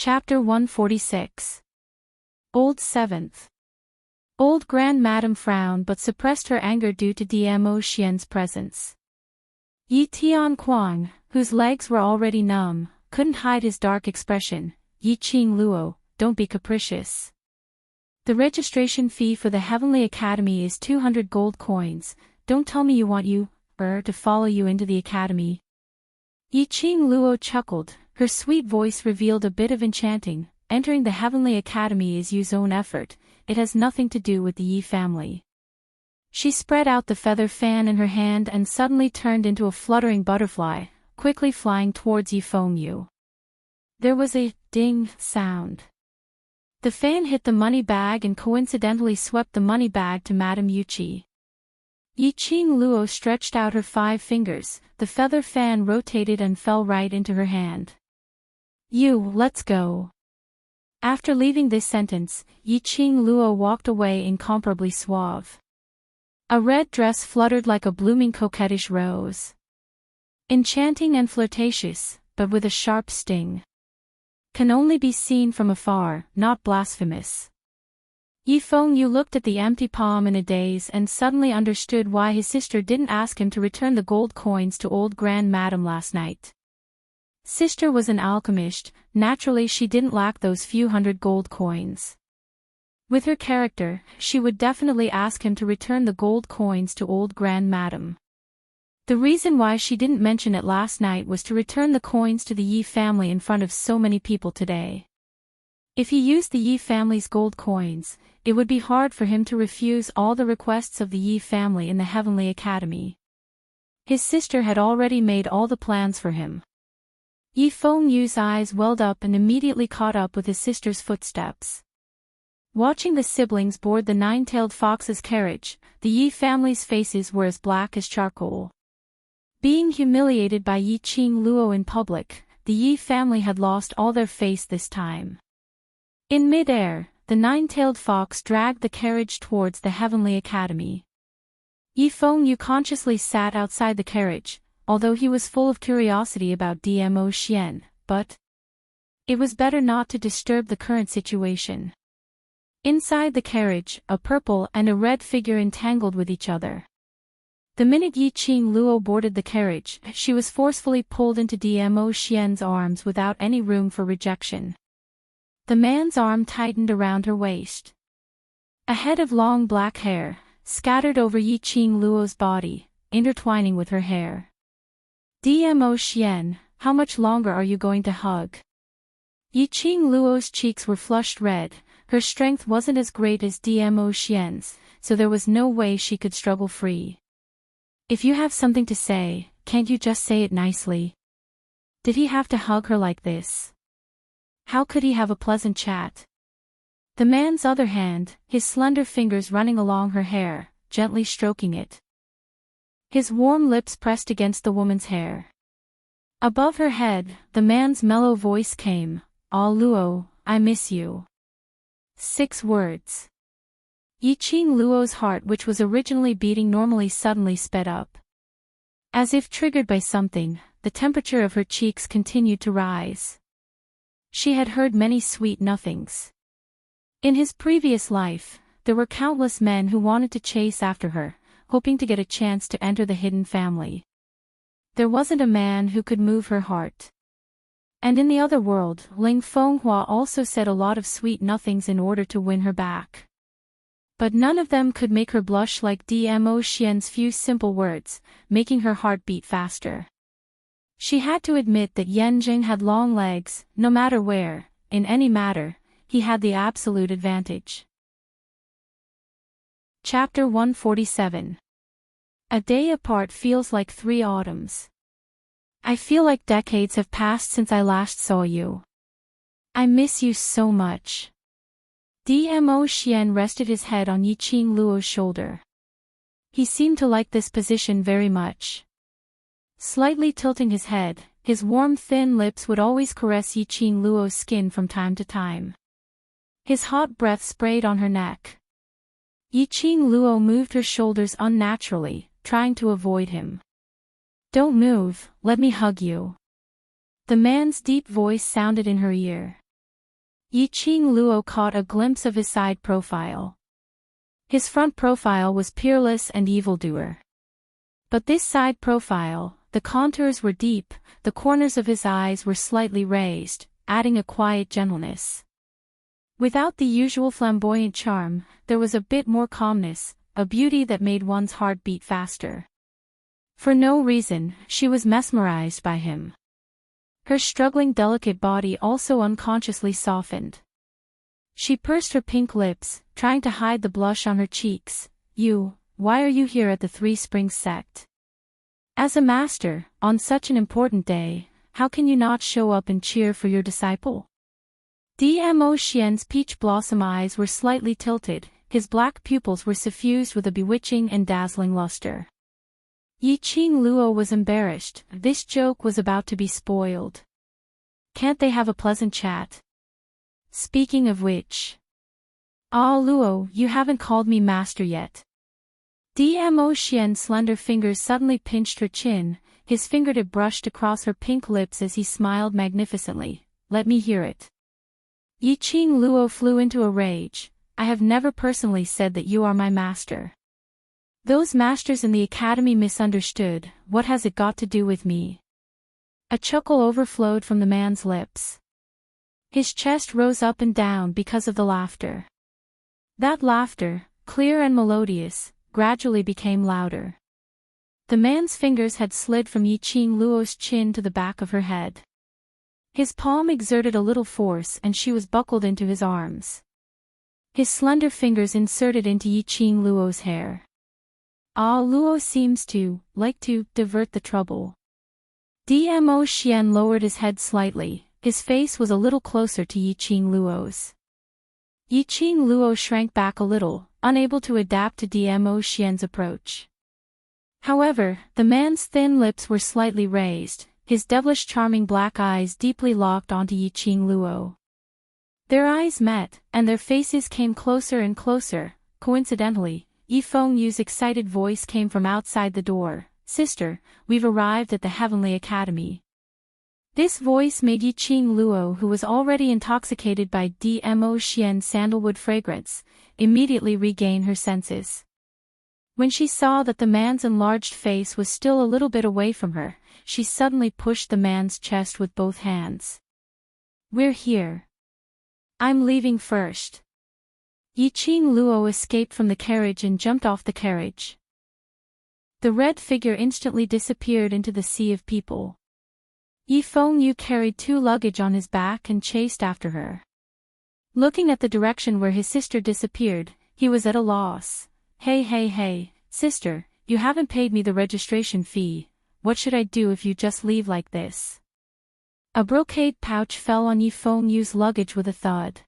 Chapter 146. Old 7th. Old Grand Madam frowned but suppressed her anger due to Dmo Xian's presence. Yi Tian Kuang, whose legs were already numb, couldn't hide his dark expression. Yi Qing Luo, don't be capricious. The registration fee for the Heavenly Academy is 200 gold coins. Don't tell me you want to follow you into the academy. Yi Qing Luo chuckled, her sweet voice revealed a bit of enchanting. Entering the Heavenly Academy is Yu's own effort, it has nothing to do with the Yi family. She spread out the feather fan in her hand and suddenly turned into a fluttering butterfly, quickly flying towards Yi Fengyu. There was a ding sound. The fan hit the money bag and coincidentally swept the money bag to Madame Yuqi. Yi Qing Luo stretched out her 5 fingers, the feather fan rotated and fell right into her hand. Let's go. After leaving this sentence, Yi Qing Luo walked away incomparably suave. A red dress fluttered like a blooming coquettish rose. Enchanting and flirtatious, but with a sharp sting. Can only be seen from afar, not blasphemous. Yi Fengyu looked at the empty palm in a daze and suddenly understood why his sister didn't ask him to return the gold coins to old Grand Madam last night. Sister was an alchemist, naturally she didn't lack those few hundred gold coins. With her character, she would definitely ask him to return the gold coins to old Grand Madam. The reason why she didn't mention it last night was to return the coins to the Yi family in front of so many people today. If he used the Yi family's gold coins, it would be hard for him to refuse all the requests of the Yi family in the Heavenly Academy. His sister had already made all the plans for him. Yi Fengyu's eyes welled up and immediately caught up with his sister's footsteps. Watching the siblings board the 9-tailed fox's carriage, the Yi family's faces were as black as charcoal. Being humiliated by Yi Qing Luo in public, the Yi family had lost all their face this time. In mid-air, the 9-tailed fox dragged the carriage towards the Heavenly Academy. Yi Fengyu consciously sat outside the carriage, although he was full of curiosity about Dmo Xian, but it was better not to disturb the current situation. Inside the carriage, a purple and a red figure entangled with each other. The minute Yi Qing Luo boarded the carriage, she was forcefully pulled into Dmo Xian's arms without any room for rejection. The man's arm tightened around her waist. A head of long black hair, scattered over Yi Qing Luo's body, intertwining with her hair. Dmo Xian, how much longer are you going to hug? Yi Qing Luo's cheeks were flushed red, her strength wasn't as great as Dmo Xian's, so there was no way she could struggle free. If you have something to say, can't you just say it nicely? Did he have to hug her like this? How could he have a pleasant chat? The man's other hand, his slender fingers running along her hair, gently stroking it. His warm lips pressed against the woman's hair. Above her head, the man's mellow voice came, "Ah Luo, I miss you." 6 words. Yi Qing Luo's heart, which was originally beating normally, suddenly sped up. As if triggered by something, the temperature of her cheeks continued to rise. She had heard many sweet nothings. In his previous life, there were countless men who wanted to chase after her, hoping to get a chance to enter the hidden family. There wasn't a man who could move her heart. And in the other world, Ling Fenghua also said a lot of sweet nothings in order to win her back. But none of them could make her blush like Dmo Xian's few simple words, making her heart beat faster. She had to admit that Yanjing had long legs, no matter where, in any matter, he had the absolute advantage. Chapter 147. A day apart feels like 3 autumns. I feel like decades have passed since I last saw you. I miss you so much. Dmo Xian rested his head on Yi Qing Luo's shoulder. He seemed to like this position very much. Slightly tilting his head, his warm thin lips would always caress Yi Qing Luo's skin from time to time. His hot breath sprayed on her neck. Yi Qing Luo moved her shoulders unnaturally, trying to avoid him. Don't move, let me hug you. The man's deep voice sounded in her ear. Yi Qing Luo caught a glimpse of his side profile. His front profile was peerless and evildoer. But this side profile, the contours were deep, the corners of his eyes were slightly raised, adding a quiet gentleness. Without the usual flamboyant charm, there was a bit more calmness, a beauty that made one's heart beat faster. For no reason, she was mesmerized by him. Her struggling delicate body also unconsciously softened. She pursed her pink lips, trying to hide the blush on her cheeks. Why are you here at the Three Springs sect? As a master, on such an important day, how can you not show up and cheer for your disciple? Dmo Xian's peach blossom eyes were slightly tilted, his black pupils were suffused with a bewitching and dazzling luster. Yi Qing Luo was embarrassed, this joke was about to be spoiled. Can't they have a pleasant chat? Speaking of which. Ah Luo, you haven't called me master yet. Dmo Xian's slender fingers suddenly pinched her chin, his fingertip brushed across her pink lips as he smiled magnificently. Let me hear it. Yi Qing Luo flew into a rage. I have never personally said that you are my master. Those masters in the academy misunderstood. What has it got to do with me? A chuckle overflowed from the man's lips. His chest rose up and down because of the laughter. That laughter, clear and melodious, gradually became louder. The man's fingers had slid from Yi Qing Luo's chin to the back of her head. His palm exerted a little force and she was buckled into his arms. His slender fingers inserted into Yi Qing Luo's hair. Ah Luo seems to like to divert the trouble. Dmo Xian lowered his head slightly, his face was a little closer to Yi Qing Luo's. Yi Qing Luo shrank back a little, unable to adapt to Dmo Xian's approach. However, the man's thin lips were slightly raised, his devilish charming black eyes deeply locked onto Yi Qing Luo. Their eyes met, and their faces came closer and closer. Coincidentally, Yi Fengyu's excited voice came from outside the door. Sister, we've arrived at the Heavenly Academy. This voice made Yi Qing Luo, who was already intoxicated by Dmo Xian's sandalwood fragrance, immediately regain her senses. When she saw that the man's enlarged face was still a little bit away from her, she suddenly pushed the man's chest with both hands. We're here. I'm leaving first. Yi Qing Luo escaped from the carriage and jumped off the carriage. The red figure instantly disappeared into the sea of people. Yi Fengyu carried 2 luggage on his back and chased after her. Looking at the direction where his sister disappeared, he was at a loss. Hey, sister, you haven't paid me the registration fee. What should I do if you just leave like this? A brocade pouch fell on Yi Fengyu's luggage with a thud.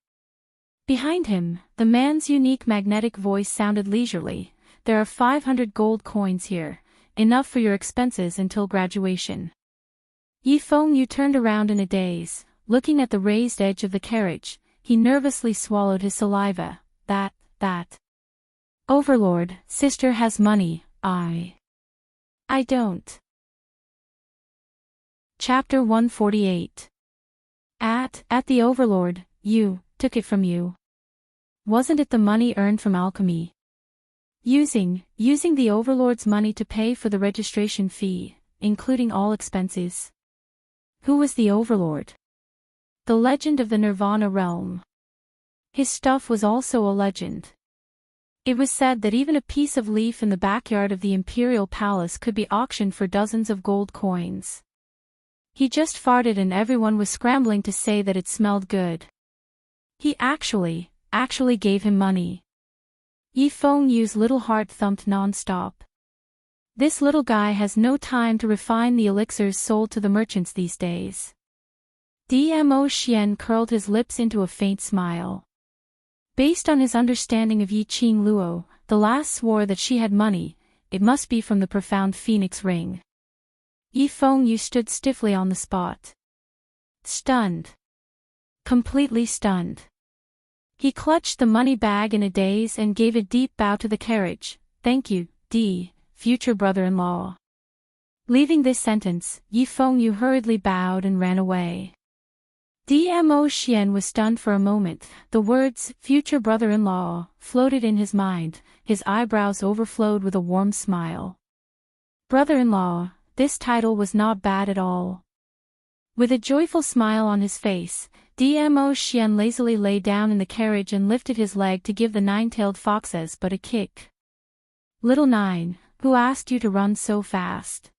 Behind him, the man's unique magnetic voice sounded leisurely. There are 500 gold coins here, enough for your expenses until graduation. Yi Fengyu turned around in a daze, looking at the raised edge of the carriage, he nervously swallowed his saliva. That. Overlord, sister has money, I don't. Chapter 148. At the Overlord, you, took it from you. Wasn't it the money earned from alchemy? Using the Overlord's money to pay for the registration fee, including all expenses. Who was the Overlord? The legend of the Nirvana realm. His stuff was also a legend. It was said that even a piece of leaf in the backyard of the Imperial Palace could be auctioned for dozens of gold coins. He just farted and everyone was scrambling to say that it smelled good. He actually gave him money. Yi Fengyu's little heart thumped non-stop. This little guy has no time to refine the elixirs sold to the merchants these days. Dmo Xian curled his lips into a faint smile. Based on his understanding of Yi Qing Luo, the last swore that she had money, it must be from the profound phoenix ring. Yi Fengyu stood stiffly on the spot. Stunned. Completely stunned. He clutched the money bag in a daze and gave a deep bow to the carriage. Thank you, future brother-in-law. Leaving this sentence, Yi Fengyu hurriedly bowed and ran away. Dmo Xian was stunned for a moment. The words, future brother-in-law, floated in his mind. His eyebrows overflowed with a warm smile. Brother-in-law, this title was not bad at all. With a joyful smile on his face, Dmo Xian lazily lay down in the carriage and lifted his leg to give the nine-tailed foxes but a kick. Little Nine, who asked you to run so fast?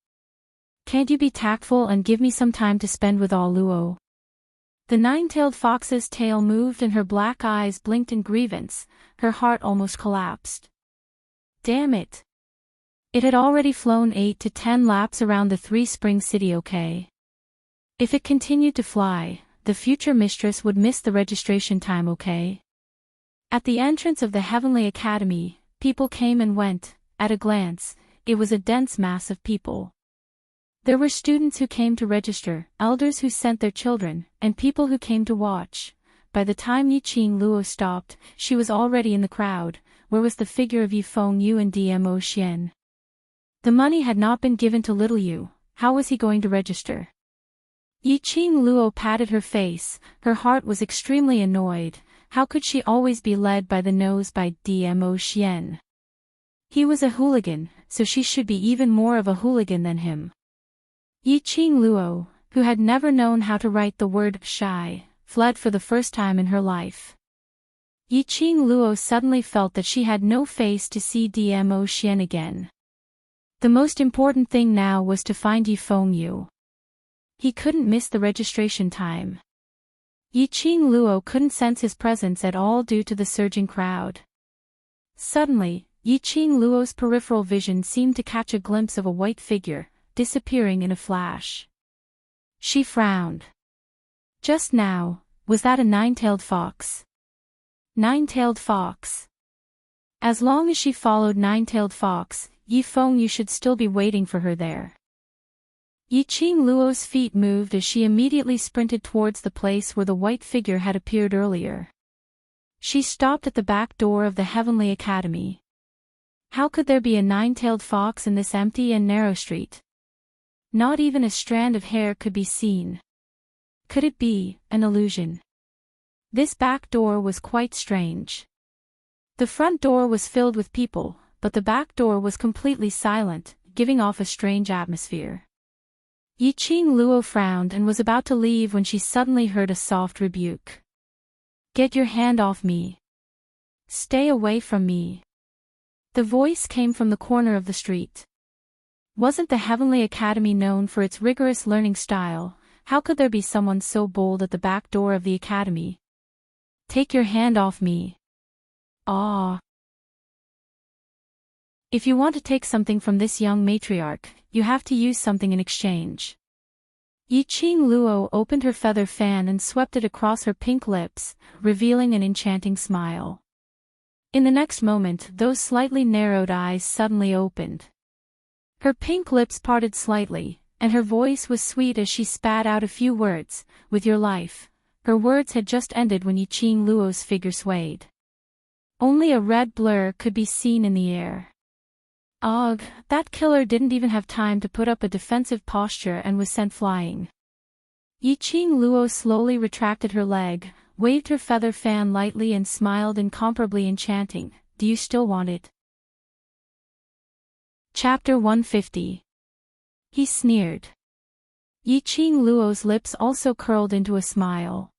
Can't you be tactful and give me some time to spend with Luo? The nine-tailed fox's tail moved and her black eyes blinked in grievance. Her heart almost collapsed. Damn it. It had already flown 8 to 10 laps around the three-spring city. Okay. If it continued to fly, the future mistress would miss the registration time. Okay. At the entrance of the Heavenly Academy, people came and went. At a glance, it was a dense mass of people. There were students who came to register, elders who sent their children, and people who came to watch. By the time Yiqing Luo stopped, she was already in the crowd. Where was the figure of Yifeng Yu and Dmo Xian? The money had not been given to little Yu. How was he going to register? Yiqing Luo patted her face. Her heart was extremely annoyed. How could she always be led by the nose by Dmo Xian? He was a hooligan, so she should be even more of a hooligan than him. Yiqing Luo, who had never known how to write the word shy, fled for the first time in her life. Yiqing Luo suddenly felt that she had no face to see Dmo Xian again. The most important thing now was to find Yifeng Yu. He couldn't miss the registration time. Yiqing Luo couldn't sense his presence at all due to the surging crowd. Suddenly, Yiqing Luo's peripheral vision seemed to catch a glimpse of a white figure, disappearing in a flash. She frowned. Just now, was that a nine-tailed fox? Nine-tailed fox. As long as she followed nine-tailed fox, Yifeng Yu should still be waiting for her there. Yiqing Luo's feet moved as she immediately sprinted towards the place where the white figure had appeared earlier. She stopped at the back door of the Heavenly Academy. How could there be a nine-tailed fox in this empty and narrow street? Not even a strand of hair could be seen. Could it be an illusion? This back door was quite strange. The front door was filled with people, but the back door was completely silent, giving off a strange atmosphere. Yiqing Luo frowned and was about to leave when she suddenly heard a soft rebuke. Get your hand off me. Stay away from me. The voice came from the corner of the street. Wasn't the Heavenly Academy known for its rigorous learning style? How could there be someone so bold at the back door of the academy? Take your hand off me. Ah. If you want to take something from this young matriarch, you have to use something in exchange. Yiqing Luo opened her feather fan and swept it across her pink lips, revealing an enchanting smile. In the next moment, those slightly narrowed eyes suddenly opened. Her pink lips parted slightly, and her voice was sweet as she spat out a few words, with your life. Her words had just ended when Yiqing Luo's figure swayed. Only a red blur could be seen in the air. Ugh, that killer didn't even have time to put up a defensive posture and was sent flying. Yiqing Luo slowly retracted her leg, waved her feather fan lightly and smiled incomparably enchanting. Do you still want it? Chapter 150. He sneered. Yiqing Luo's lips also curled into a smile.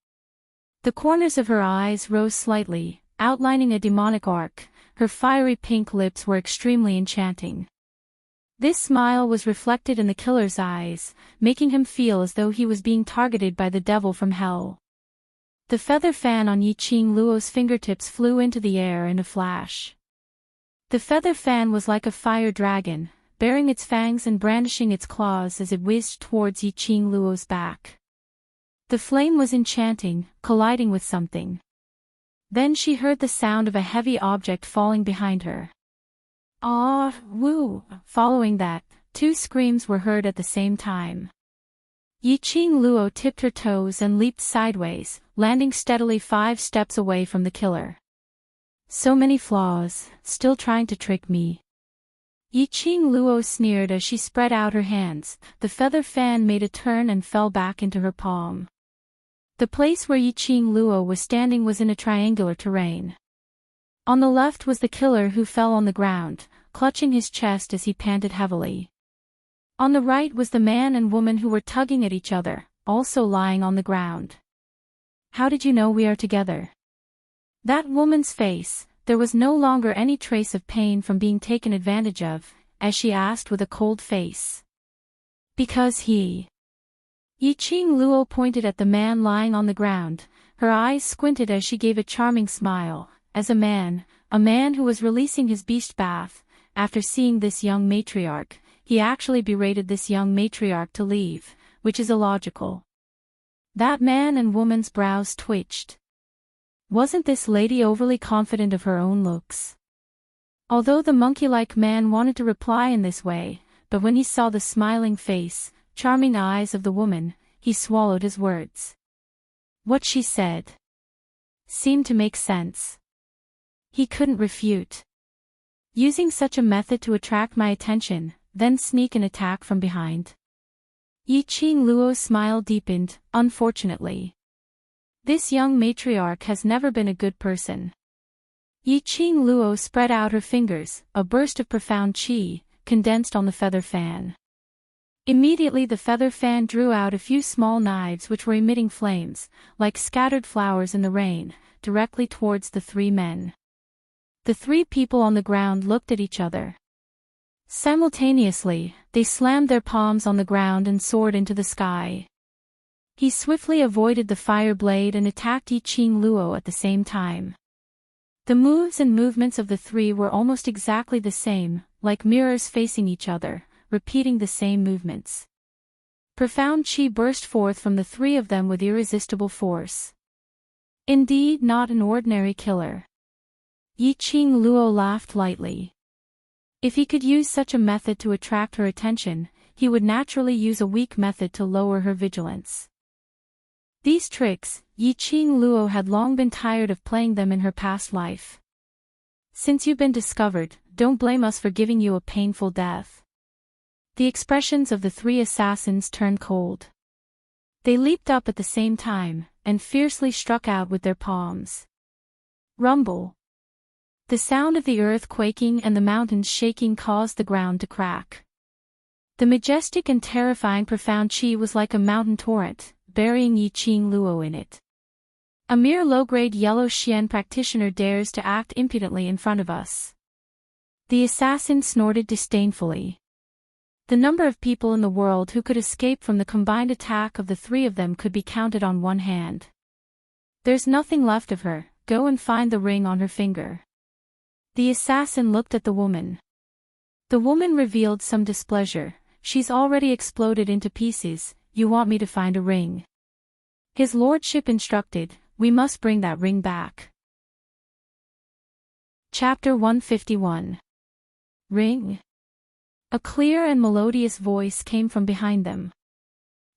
The corners of her eyes rose slightly, outlining a demonic arc. Her fiery pink lips were extremely enchanting. This smile was reflected in the killer's eyes, making him feel as though he was being targeted by the devil from hell. The feather fan on Yiqing Luo's fingertips flew into the air in a flash. The feather fan was like a fire dragon, baring its fangs and brandishing its claws as it whizzed towards Yiqing Luo's back. The flame was enchanting, colliding with something. Then she heard the sound of a heavy object falling behind her. Ah, woo! Following that, two screams were heard at the same time. Yiqing Luo tipped her toes and leaped sideways, landing steadily 5 steps away from the killer. So many flaws, still trying to trick me. Yiqing Luo sneered as she spread out her hands. The feather fan made a turn and fell back into her palm. The place where Yi Qing Luo was standing was in a triangular terrain. On the left was the killer who fell on the ground, clutching his chest as he panted heavily. On the right was the man and woman who were tugging at each other, also lying on the ground. "How did you know we are together?" That woman's face, there was no longer any trace of pain from being taken advantage of, as she asked with a cold face. "Because he..." Yi Qing Luo pointed at the man lying on the ground, her eyes squinted as she gave a charming smile, as a man who was releasing his beast bath, after seeing this young matriarch, he actually berated this young matriarch to leave, which is illogical. That man and woman's brows twitched. Wasn't this lady overly confident of her own looks? Although the monkey-like man wanted to reply in this way, but when he saw the smiling face, charming eyes of the woman, he swallowed his words. What she said seemed to make sense. He couldn't refute. Using such a method to attract my attention, then sneak an attack from behind. Yi Qing Luo's smile deepened, unfortunately. This young matriarch has never been a good person. Yi Qing Luo spread out her fingers, a burst of profound qi, condensed on the feather fan. Immediately the feather fan drew out a few small knives which were emitting flames, like scattered flowers in the rain, directly towards the three men. The three people on the ground looked at each other. Simultaneously, they slammed their palms on the ground and soared into the sky. He swiftly avoided the fire blade and attacked Yi Qing Luo at the same time. The moves and movements of the three were almost exactly the same, like mirrors facing each other, repeating the same movements. Profound qi burst forth from the three of them with irresistible force. Indeed, not an ordinary killer. Yi Qing Luo laughed lightly. If he could use such a method to attract her attention, he would naturally use a weak method to lower her vigilance. These tricks, Yi Qing Luo had long been tired of playing them in her past life. "Since you've been discovered, don't blame us for giving you a painful death." The expressions of the three assassins turned cold. They leaped up at the same time, and fiercely struck out with their palms. Rumble. The sound of the earth quaking and the mountains shaking caused the ground to crack. The majestic and terrifying profound qi was like a mountain torrent, burying Yi Qing Luo in it. A mere low-grade yellow Xian practitioner dares to act impudently in front of us. The assassin snorted disdainfully. The number of people in the world who could escape from the combined attack of the three of them could be counted on one hand. "There's nothing left of her, go and find the ring on her finger." The assassin looked at the woman. The woman revealed some displeasure. "She's already exploded into pieces, you want me to find a ring?" His lordship instructed, "We must bring that ring back." Chapter 151. Ring? A clear and melodious voice came from behind them.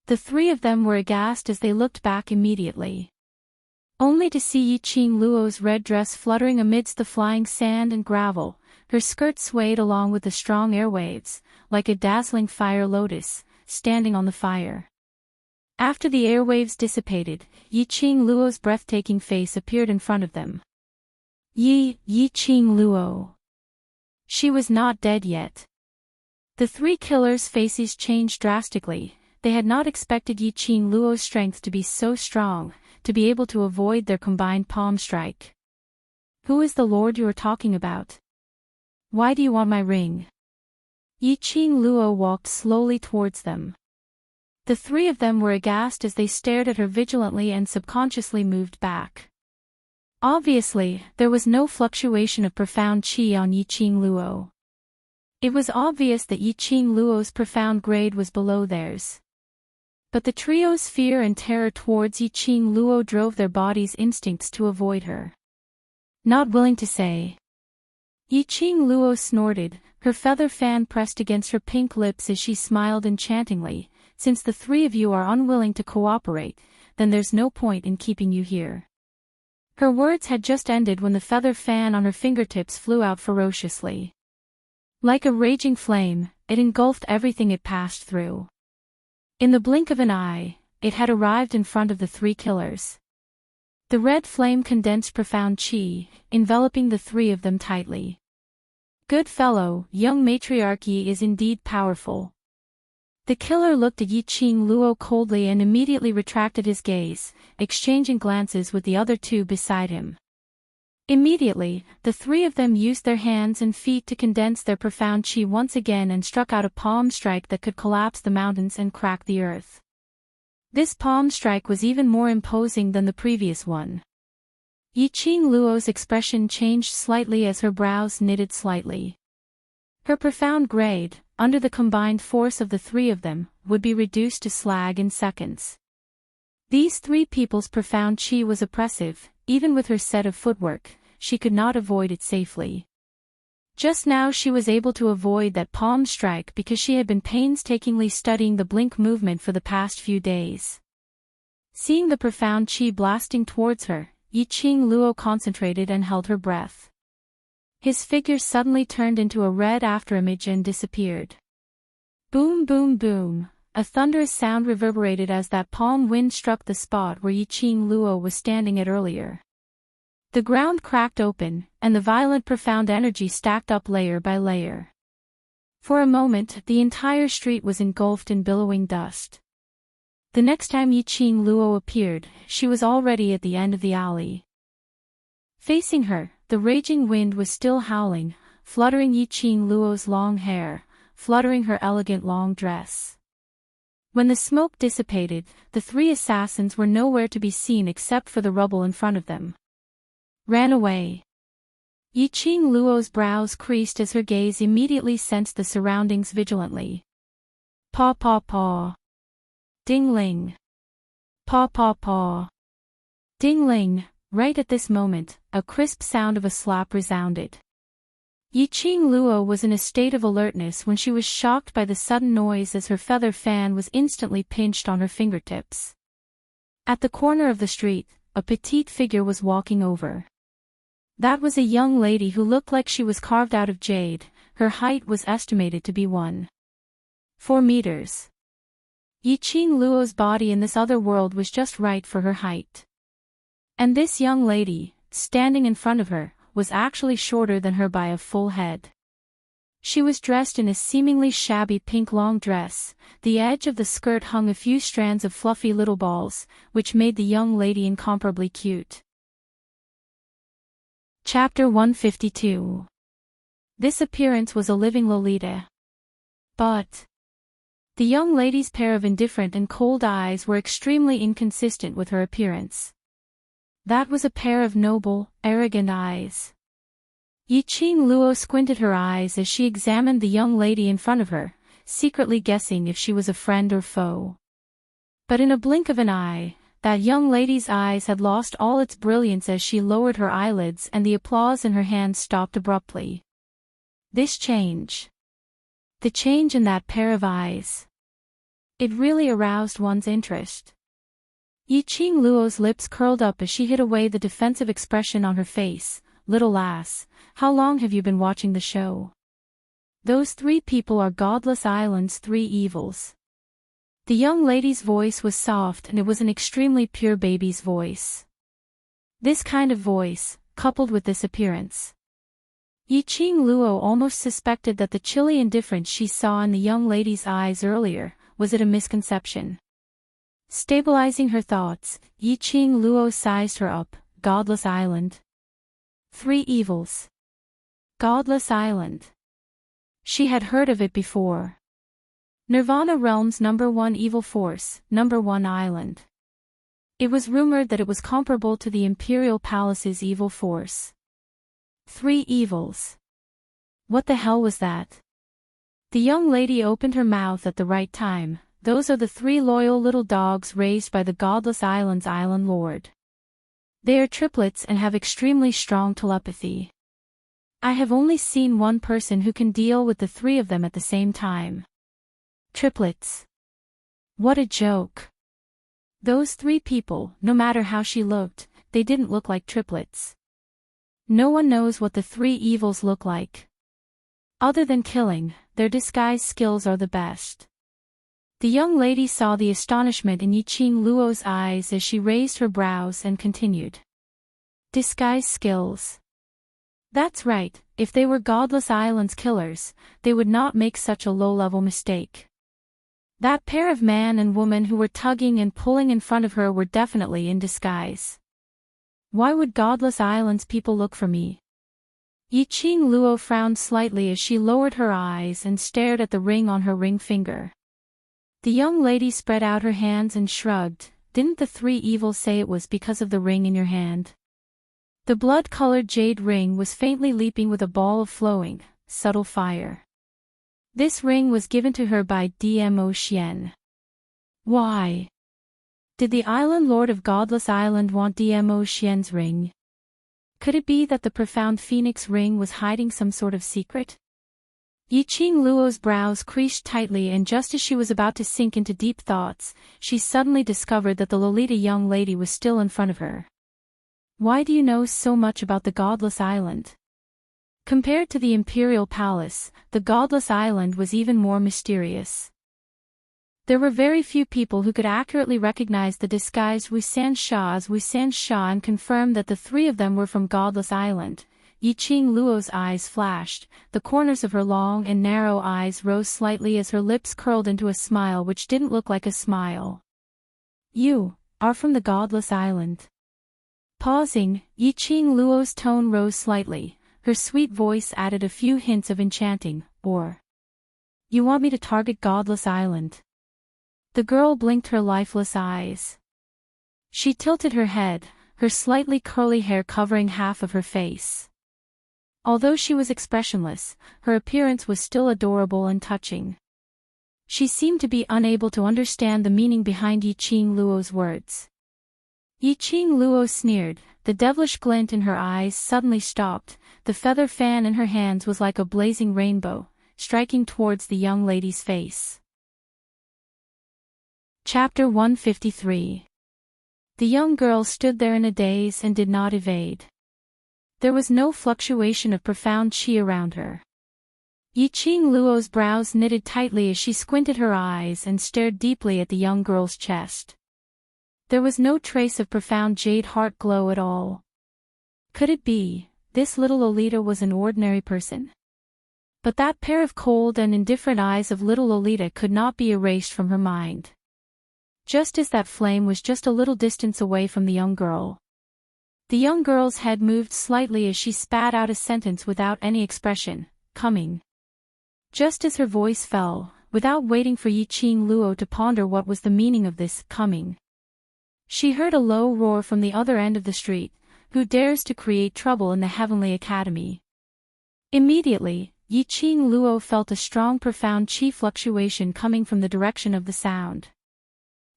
The three of them were aghast as they looked back immediately. Only to see Yi Qing Luo's red dress fluttering amidst the flying sand and gravel, her skirt swayed along with the strong airwaves, like a dazzling fire lotus, standing on the fire. After the airwaves dissipated, Yi Qing Luo's breathtaking face appeared in front of them. Yi Qing Luo. She was not dead yet. The three killers' faces changed drastically. They had not expected Yi Qing Luo's strength to be so strong, to be able to avoid their combined palm strike. "Who is the lord you are talking about? Why do you want my ring?" Yi Qing Luo walked slowly towards them. The three of them were aghast as they stared at her vigilantly and subconsciously moved back. Obviously, there was no fluctuation of profound qi on Yi Qing Luo. It was obvious that Yi Qing Luo's profound grade was below theirs. But the trio's fear and terror towards Yi Qing Luo drove their bodies' instincts to avoid her. "Not willing to say." Yi Qing Luo snorted, her feather fan pressed against her pink lips as she smiled enchantingly. "Since the three of you are unwilling to cooperate, then there's no point in keeping you here." Her words had just ended when the feather fan on her fingertips flew out ferociously. Like a raging flame, it engulfed everything it passed through. In the blink of an eye, it had arrived in front of the three killers. The red flame condensed profound chi, enveloping the three of them tightly. "Good fellow, young matriarch, Yi is indeed powerful." The killer looked at Yi Qing Luo coldly and immediately retracted his gaze, exchanging glances with the other two beside him. Immediately, the three of them used their hands and feet to condense their profound chi once again and struck out a palm strike that could collapse the mountains and crack the earth. This palm strike was even more imposing than the previous one. Yi Qing Luo's expression changed slightly as her brows knitted slightly. Her profound grade, under the combined force of the three of them, would be reduced to slag in seconds. These three people's profound chi was oppressive. Even with her set of footwork, she could not avoid it safely. Just now she was able to avoid that palm strike because she had been painstakingly studying the blink movement for the past few days. Seeing the profound chi blasting towards her, Yi Qing Luo concentrated and held her breath. His figure suddenly turned into a red afterimage and disappeared. Boom boom boom, a thunderous sound reverberated as that palm wind struck the spot where Yi Qing Luo was standing at earlier. The ground cracked open, and the violent profound energy stacked up layer by layer. For a moment, the entire street was engulfed in billowing dust. The next time Yi Qing Luo appeared, she was already at the end of the alley. Facing her, the raging wind was still howling, fluttering Yi Qing Luo's long hair, fluttering her elegant long dress. When the smoke dissipated, the three assassins were nowhere to be seen except for the rubble in front of them. Ran away. Yi Qing Luo's brows creased as her gaze immediately sensed the surroundings vigilantly. Paw paw paw. Ding-ling. Paw paw paw. Ding-ling. Right at this moment, a crisp sound of a slap resounded. Yi Qing Luo was in a state of alertness when she was shocked by the sudden noise as her feather fan was instantly pinched on her fingertips. At the corner of the street, a petite figure was walking over. That was a young lady who looked like she was carved out of jade. Her height was estimated to be 1.4 meters. Yi Qing Luo's body in this other world was just right for her height. And this young lady, standing in front of her, was actually shorter than her by a full head. She was dressed in a seemingly shabby pink long dress. The edge of the skirt hung a few strands of fluffy little balls, which made the young lady incomparably cute. Chapter 152. This appearance was a living Lolita. But the young lady's pair of indifferent and cold eyes were extremely inconsistent with her appearance. That was a pair of noble, arrogant eyes. Yi Qing Luo squinted her eyes as she examined the young lady in front of her, secretly guessing if she was a friend or foe. But in a blink of an eye, that young lady's eyes had lost all its brilliance as she lowered her eyelids and the applause in her hands stopped abruptly. This change. The change in that pair of eyes. It really aroused one's interest. Yi Qing Luo's lips curled up as she hid away the defensive expression on her face. Little lass, how long have you been watching the show? Those three people are Godless Island's three evils. The young lady's voice was soft and it was an extremely pure baby's voice. This kind of voice, coupled with this appearance. Yi Qing Luo almost suspected that the chilly indifference she saw in the young lady's eyes earlier, was it a misconception? Stabilizing her thoughts, Yi Qing Luo sized her up. Godless Island. Three evils. Godless Island. She had heard of it before. Nirvana Realm's #1 evil force, #1 island. It was rumored that it was comparable to the Imperial Palace's evil force. Three evils. What the hell was that? The young lady opened her mouth at the right time. Those are the three loyal little dogs raised by the Godless Island's island lord. They are triplets and have extremely strong telepathy. I have only seen one person who can deal with the three of them at the same time. Triplets. What a joke. Those three people, no matter how she looked, they didn't look like triplets. No one knows what the three evils look like. Other than killing, their disguise skills are the best. The young lady saw the astonishment in Yiqing Luo's eyes as she raised her brows and continued. Disguise skills. That's right, if they were Godless Island's killers, they would not make such a low-level mistake. That pair of man and woman who were tugging and pulling in front of her were definitely in disguise. Why would Godless Island's people look for me? Yiqing Luo frowned slightly as she lowered her eyes and stared at the ring on her ring finger. The young lady spread out her hands and shrugged. Didn't the three evils say it was because of the ring in your hand? The blood-colored jade ring was faintly leaping with a ball of flowing, subtle fire. This ring was given to her by Dmo Xian. Why? Did the island lord of Godless Island want Dmo Xian's ring? Could it be that the profound phoenix ring was hiding some sort of secret? Yiqing Luo's brows creased tightly, and just as she was about to sink into deep thoughts, she suddenly discovered that the Lolita young lady was still in front of her. Why do you know so much about the Godless Island? Compared to the Imperial Palace, the Godless Island was even more mysterious. There were very few people who could accurately recognize the disguised Wusan Sha as Wusan Sha and confirm that the three of them were from Godless Island. Yiqing Luo's eyes flashed, the corners of her long and narrow eyes rose slightly as her lips curled into a smile which didn't look like a smile. You are from the Godless Island. Pausing, Yiqing Luo's tone rose slightly, her sweet voice added a few hints of enchanting, or... You want me to target Godless Island? The girl blinked her lifeless eyes. She tilted her head, her slightly curly hair covering half of her face. Although she was expressionless, her appearance was still adorable and touching. She seemed to be unable to understand the meaning behind Yiqing Luo's words. Yiqing Luo sneered, the devilish glint in her eyes suddenly stopped, the feather fan in her hands was like a blazing rainbow, striking towards the young lady's face. Chapter 153. The young girl stood there in a daze and did not evade. There was no fluctuation of profound qi around her. Yiqing Luo's brows knitted tightly as she squinted her eyes and stared deeply at the young girl's chest. There was no trace of profound jade heart glow at all. Could it be, this little Lolita was an ordinary person? But that pair of cold and indifferent eyes of little Lolita could not be erased from her mind. Just as that flame was just a little distance away from the young girl. The young girl's head moved slightly as she spat out a sentence without any expression, coming. Just as her voice fell, without waiting for Yiqing Luo to ponder what was the meaning of this coming. She heard a low roar from the other end of the street. Who dares to create trouble in the Heavenly Academy? Immediately, Yiqing Luo felt a strong profound qi fluctuation coming from the direction of the sound.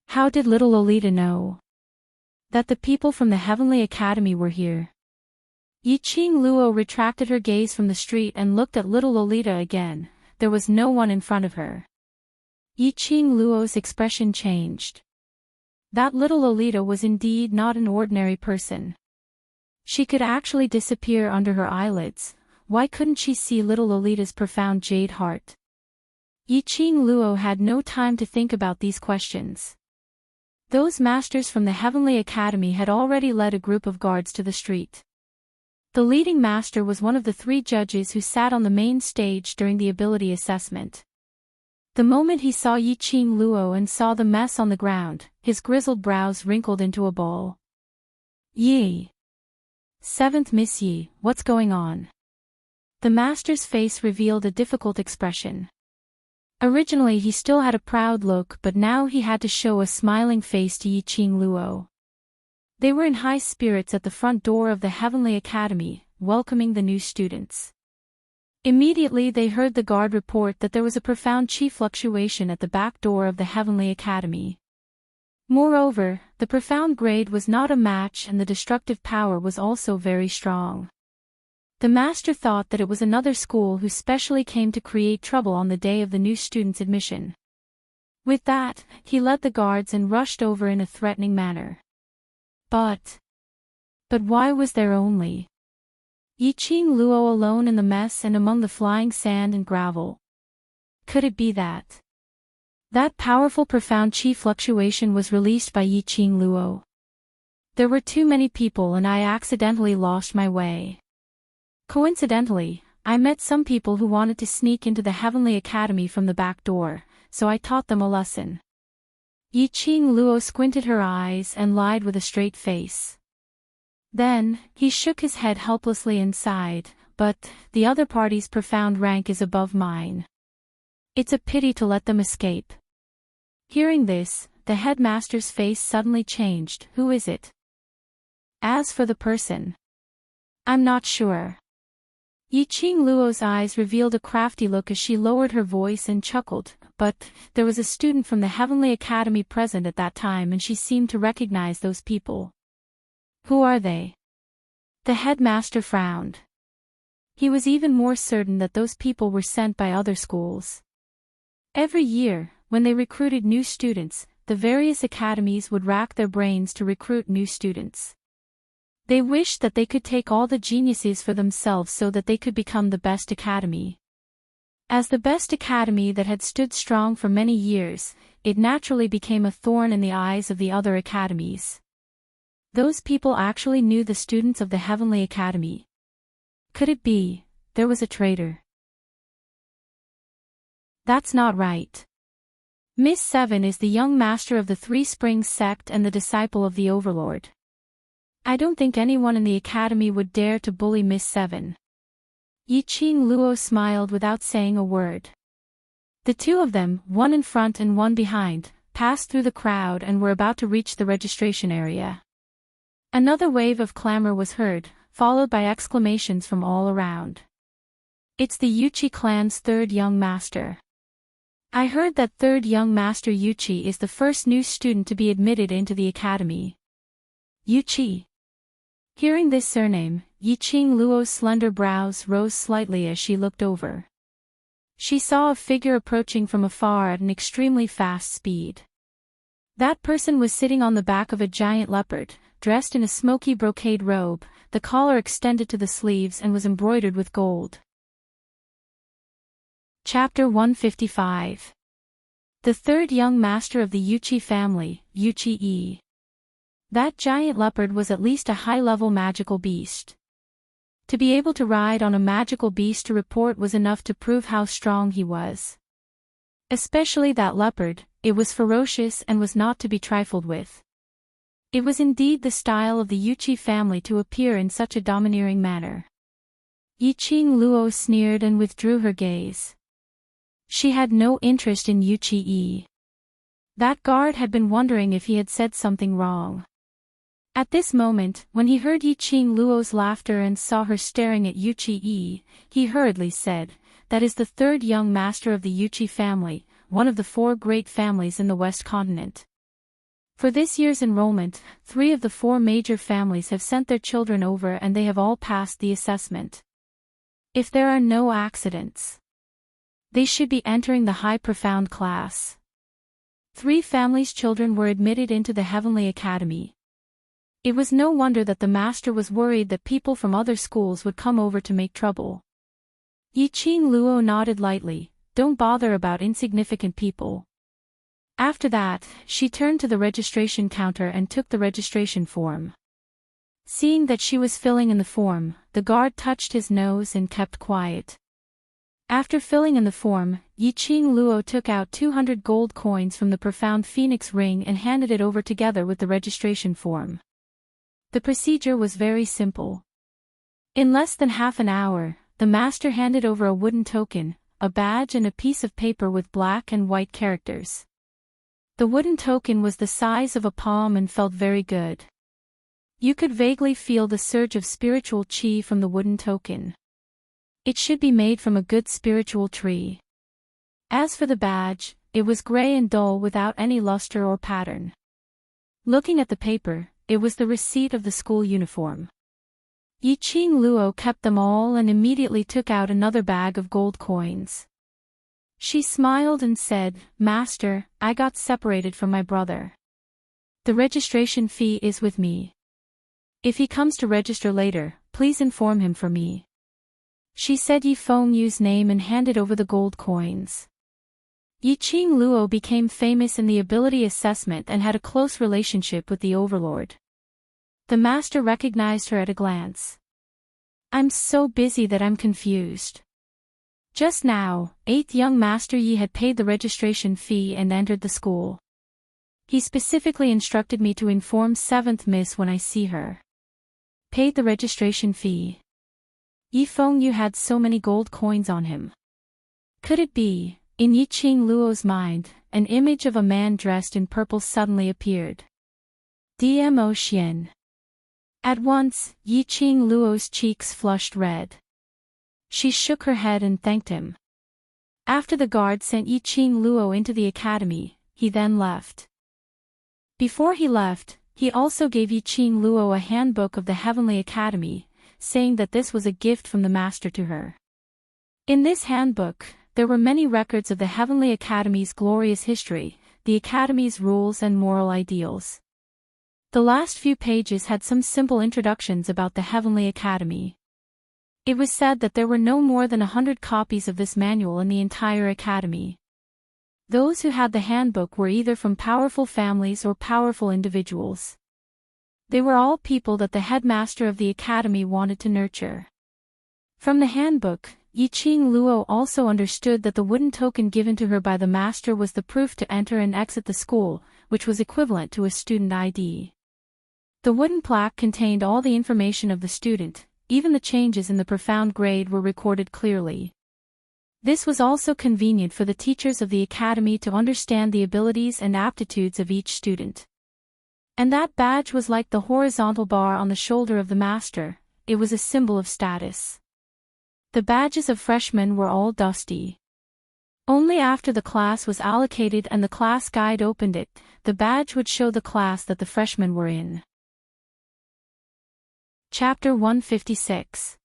How did little Lolita know that the people from the Heavenly Academy were here? Yiqing Luo retracted her gaze from the street and looked at little Lolita again. There was no one in front of her. Yiqing Luo's expression changed. That little Lolita was indeed not an ordinary person. She could actually disappear under her eyelids. Why couldn't she see little Lolita's profound jade heart? Yiqing Luo had no time to think about these questions. Those masters from the Heavenly Academy had already led a group of guards to the street. The leading master was one of the three judges who sat on the main stage during the ability assessment. The moment he saw Yiqing Luo and saw the mess on the ground, his grizzled brows wrinkled into a ball. Yi. Seventh Miss Yi, what's going on? The master's face revealed a difficult expression. Originally he still had a proud look, but now he had to show a smiling face to Yiqing Luo. They were in high spirits at the front door of the Heavenly Academy, welcoming the new students. Immediately they heard the guard report that there was a profound qi fluctuation at the back door of the Heavenly Academy. Moreover, the profound grade was not a match and the destructive power was also very strong. The master thought that it was another school who specially came to create trouble on the day of the new students' admission. With that, he led the guards and rushed over in a threatening manner. But why was there only Yiqing Luo alone in the mess and among the flying sand and gravel? Could it be that That powerful profound chi fluctuation was released by Yi Qing Luo. There were too many people and I accidentally lost my way. Coincidentally, I met some people who wanted to sneak into the Heavenly Academy from the back door, so I taught them a lesson. Yi Qing Luo squinted her eyes and lied with a straight face. Then, he shook his head helplessly and sighed, but, the other party's profound rank is above mine. It's a pity to let them escape. Hearing this, the headmaster's face suddenly changed. Who is it? As for the person, I'm not sure. Yi Qing Luo's eyes revealed a crafty look as she lowered her voice and chuckled, but, there was a student from the Heavenly Academy present at that time and she seemed to recognize those people. Who are they? The headmaster frowned. He was even more certain that those people were sent by other schools. Every year, when they recruited new students, the various academies would rack their brains to recruit new students. They wished that they could take all the geniuses for themselves so that they could become the best academy. As the best academy that had stood strong for many years, it naturally became a thorn in the eyes of the other academies. Those people actually knew the students of the Heavenly Academy. Could it be, there was a traitor? That's not right. Miss Seven is the young master of the Three Springs sect and the disciple of the Overlord. I don't think anyone in the academy would dare to bully Miss Seven. Yi Qing Luo smiled without saying a word. The two of them, one in front and one behind, passed through the crowd and were about to reach the registration area. Another wave of clamor was heard, followed by exclamations from all around. It's the Yuchi clan's third young master. I heard that third young master Yuchi is the first new student to be admitted into the academy. Yuchi. Hearing this surname, Yi Qing Luo's slender brows rose slightly as she looked over. She saw a figure approaching from afar at an extremely fast speed. That person was sitting on the back of a giant leopard, dressed in a smoky brocade robe, the collar extended to the sleeves and was embroidered with gold. Chapter 155. The third young master of the Yuchi family, Yuchi Yi. That giant leopard was at least a high-level magical beast. To be able to ride on a magical beast to report was enough to prove how strong he was. Especially that leopard, it was ferocious and was not to be trifled with. It was indeed the style of the Yuchi family to appear in such a domineering manner. Yi Qing Luo sneered and withdrew her gaze. She had no interest in Yuchi Yi. That guard had been wondering if he had said something wrong. At this moment, when he heard Yi Qing Luo's laughter and saw her staring at Yuchi Yi, he hurriedly said, "That is the third young master of the Yuchi family, one of the four great families in the West Continent. For this year's enrollment, 3 of the 4 major families have sent their children over and they have all passed the assessment. If there are no accidents, they should be entering the high profound class." 3 families' children were admitted into the Heavenly Academy. It was no wonder that the master was worried that people from other schools would come over to make trouble. Yi Qing Luo nodded lightly, "Don't bother about insignificant people." After that, she turned to the registration counter and took the registration form. Seeing that she was filling in the form, the guard touched his nose and kept quiet. After filling in the form, Yi Qing Luo took out 200 gold coins from the profound phoenix ring and handed it over together with the registration form. The procedure was very simple. In less than half an hour, the master handed over a wooden token, a badge and a piece of paper with black and white characters. The wooden token was the size of a palm and felt very good. You could vaguely feel the surge of spiritual chi from the wooden token. It should be made from a good spiritual tree. As for the badge, it was gray and dull without any luster or pattern. Looking at the paper, it was the receipt of the school uniform. Yi Qing Luo kept them all and immediately took out another bag of gold coins. She smiled and said, "Master, I got separated from my brother. The registration fee is with me. If he comes to register later, please inform him for me." She said Yi Feng Yu's name and handed over the gold coins. Yiqing Luo became famous in the ability assessment and had a close relationship with the overlord. The master recognized her at a glance. "I'm so busy that I'm confused." Just now, 8th young Master Yi had paid the registration fee and entered the school. He specifically instructed me to inform 7th Miss when I see her. Paid the registration fee. Yi Fengyu had so many gold coins on him. Could it be? In Yiqing Luo's mind, an image of a man dressed in purple suddenly appeared. Dmo Xian. At once, Yiqing Luo's cheeks flushed red. She shook her head and thanked him. After the guard sent Yiqing Luo into the academy, he then left. Before he left, he also gave Yiqing Luo a handbook of the Heavenly Academy, saying that this was a gift from the master to her. In this handbook, there were many records of the Heavenly Academy's glorious history, the Academy's rules and moral ideals. The last few pages had some simple introductions about the Heavenly Academy. It was said that there were no more than 100 copies of this manual in the entire academy. Those who had the handbook were either from powerful families or powerful individuals. They were all people that the headmaster of the academy wanted to nurture. From the handbook, Yiqing Luo also understood that the wooden token given to her by the master was the proof to enter and exit the school, which was equivalent to a student ID. The wooden plaque contained all the information of the student, even the changes in the profound grade were recorded clearly. This was also convenient for the teachers of the academy to understand the abilities and aptitudes of each student. And that badge was like the horizontal bar on the shoulder of the master, it was a symbol of status. The badges of freshmen were all dusty. Only after the class was allocated and the class guide opened it, the badge would show the class that the freshmen were in. Chapter 156.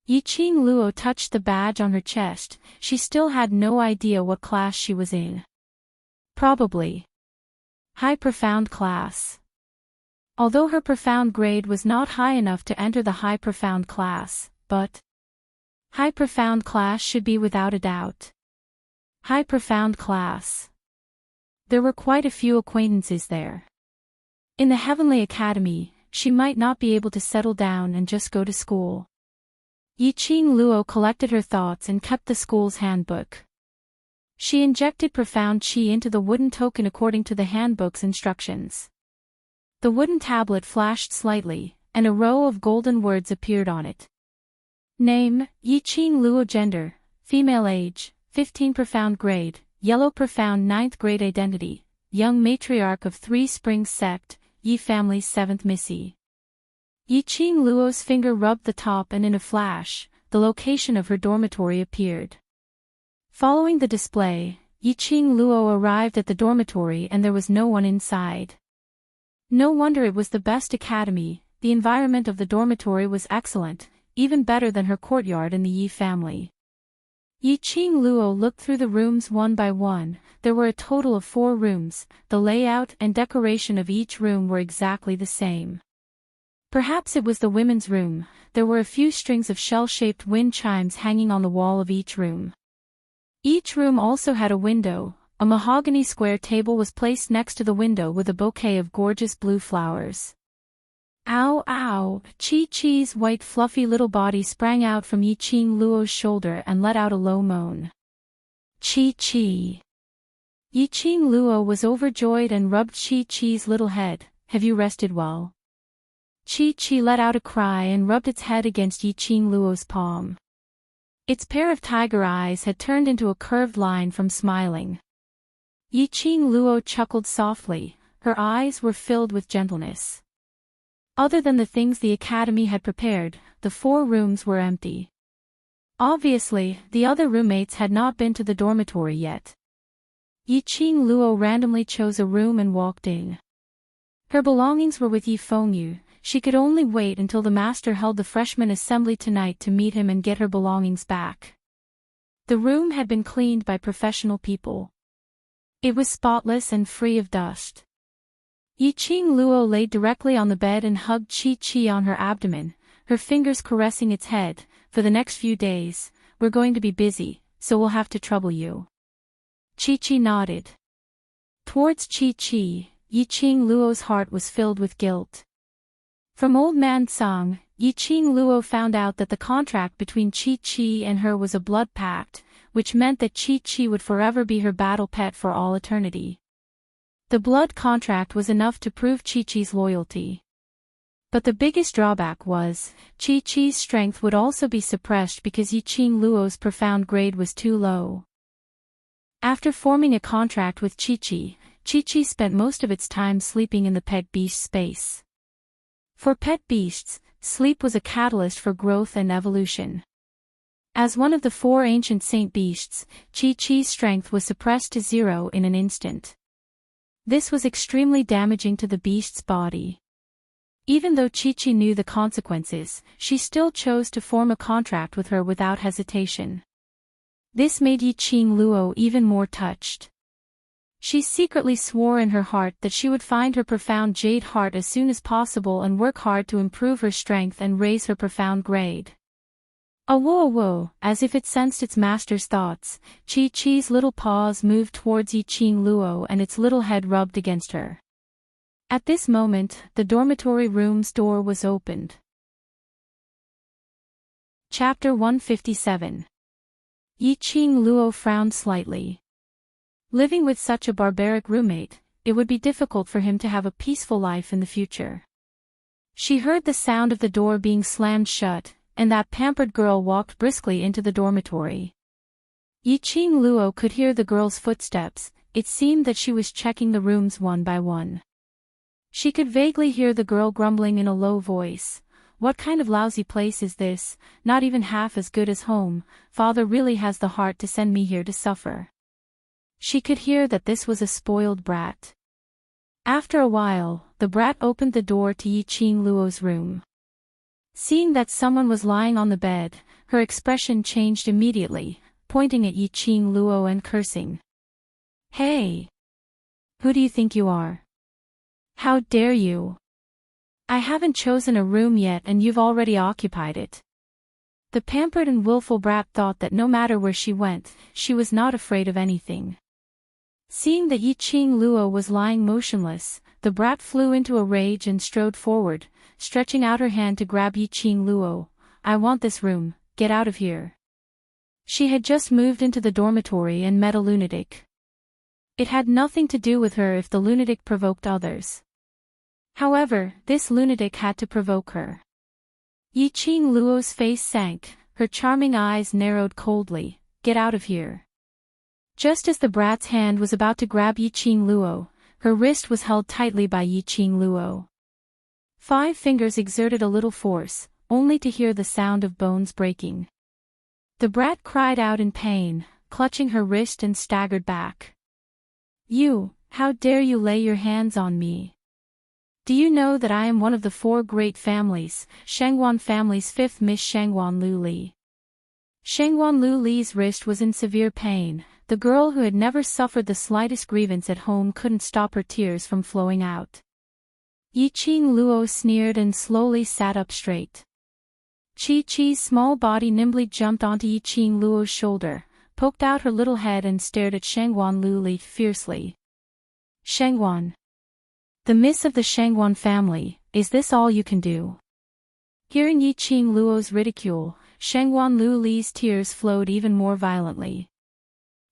Yiqing Luo touched the badge on her chest, she still had no idea what class she was in. Probably high profound class. Although her profound grade was not high enough to enter the high profound class, but high profound class should be without a doubt. High profound class. There were quite a few acquaintances there. In the Heavenly Academy, she might not be able to settle down and just go to school. Yiqing Luo collected her thoughts and kept the school's handbook. She injected profound qi into the wooden token according to the handbook's instructions. The wooden tablet flashed slightly, and a row of golden words appeared on it. Name, Yiqing Luo. Gender, female. Age, 15. Profound grade, yellow. Profound 9th grade. Identity, young matriarch of Three Springs sect, Yi family 7th Missy. Yiqing Luo's finger rubbed the top and in a flash, the location of her dormitory appeared. Following the display, Yiqing Luo arrived at the dormitory and there was no one inside. No wonder it was the best academy, the environment of the dormitory was excellent, even better than her courtyard in the Yi family. Yiqing Luo looked through the rooms one by one, there were a total of 4 rooms, the layout and decoration of each room were exactly the same. Perhaps it was the women's room, there were a few strings of shell-shaped wind chimes hanging on the wall of each room. Each room also had a window, a mahogany square table was placed next to the window with a bouquet of gorgeous blue flowers. Ow ow, Chi-Chi's white fluffy little body sprang out from Yiqing Luo's shoulder and let out a low moan. Chi-Chi. Yiqing Luo was overjoyed and rubbed Chi-Chi's little head. Have you rested well? Chi-Chi let out a cry and rubbed its head against Yiqing Luo's palm. Its pair of tiger eyes had turned into a curved line from smiling. Yiqing Luo chuckled softly, her eyes were filled with gentleness. Other than the things the academy had prepared, the 4 rooms were empty. Obviously, the other roommates had not been to the dormitory yet. Yiqing Luo randomly chose a room and walked in. Her belongings were with Yi Fengyu. She could only wait until the master held the freshman assembly tonight to meet him and get her belongings back. The room had been cleaned by professional people. It was spotless and free of dust. Yiqing Luo lay directly on the bed and hugged Chi-Chi on her abdomen, her fingers caressing its head. For the next few days, we're going to be busy, so we'll have to trouble you. Chi-Chi nodded. Towards Chi-Chi, Yi-Ching Luo's heart was filled with guilt. From Old Man Tsang, Yi-Ching Luo found out that the contract between Chi-Chi and her was a blood pact, which meant that Chi-Chi would forever be her battle pet for all eternity. The blood contract was enough to prove Chi-Chi's loyalty. But the biggest drawback was, Chi-Chi's strength would also be suppressed because Yi-Ching Luo's profound grade was too low. After forming a contract with Chi-Chi, Chi-Chi spent most of its time sleeping in the pet beast space. For pet beasts, sleep was a catalyst for growth and evolution. As one of the 4 ancient saint beasts, Chi-Chi's strength was suppressed to 0 in an instant. This was extremely damaging to the beast's body. Even though Chi-Chi knew the consequences, she still chose to form a contract with her without hesitation. This made Yi-Ching Luo even more touched. She secretly swore in her heart that she would find her profound jade heart as soon as possible and work hard to improve her strength and raise her profound grade. Awo, as if it sensed its master's thoughts, Chi-Chi's little paws moved towards Yi-Ching Luo and its little head rubbed against her. At this moment, the dormitory room's door was opened. Chapter 157. Yi-Ching Luo frowned slightly. Living with such a barbaric roommate, it would be difficult for him to have a peaceful life in the future. She heard the sound of the door being slammed shut, and that pampered girl walked briskly into the dormitory. Yi-Ching Luo could hear the girl's footsteps. It seemed that she was checking the rooms one by one. She could vaguely hear the girl grumbling in a low voice. What kind of lousy place is this? Not even half as good as home. Father really has the heart to send me here to suffer. She could hear that this was a spoiled brat. After a while, the brat opened the door to Yi-Ching Luo's room. Seeing that someone was lying on the bed, her expression changed immediately, pointing at Yi-Ching Luo and cursing. Hey! Who do you think you are? How dare you? I haven't chosen a room yet and you've already occupied it. The pampered and willful brat thought that no matter where she went, she was not afraid of anything. Seeing that Yi-Ching Luo was lying motionless, the brat flew into a rage and strode forward, stretching out her hand to grab Yi-Ching Luo. I want this room, get out of here. She had just moved into the dormitory and met a lunatic. It had nothing to do with her if the lunatic provoked others. However, this lunatic had to provoke her. Yi-Ching Luo's face sank, her charming eyes narrowed coldly. Get out of here. Just as the brat's hand was about to grab Yi-Ching Luo, her wrist was held tightly by Yi-Ching Luo. 5 fingers exerted a little force, only to hear the sound of bones breaking. The brat cried out in pain, clutching her wrist and staggered back. You, how dare you lay your hands on me? Do you know that I am one of the 4 great families, Shangguan family's 5th Miss Shangguan Lu Li? Shangguan Lu Li's wrist was in severe pain. The girl who had never suffered the slightest grievance at home couldn't stop her tears from flowing out. Yi-Ching Luo sneered and slowly sat up straight. Chi-Chi's small body nimbly jumped onto Yi-Ching Luo's shoulder, poked out her little head and stared at Shangguan Lu Li fiercely. Shangguan. The miss of the Shangguan family, is this all you can do? Hearing Yi-Ching Luo's ridicule, Shangguan Lu Li's tears flowed even more violently.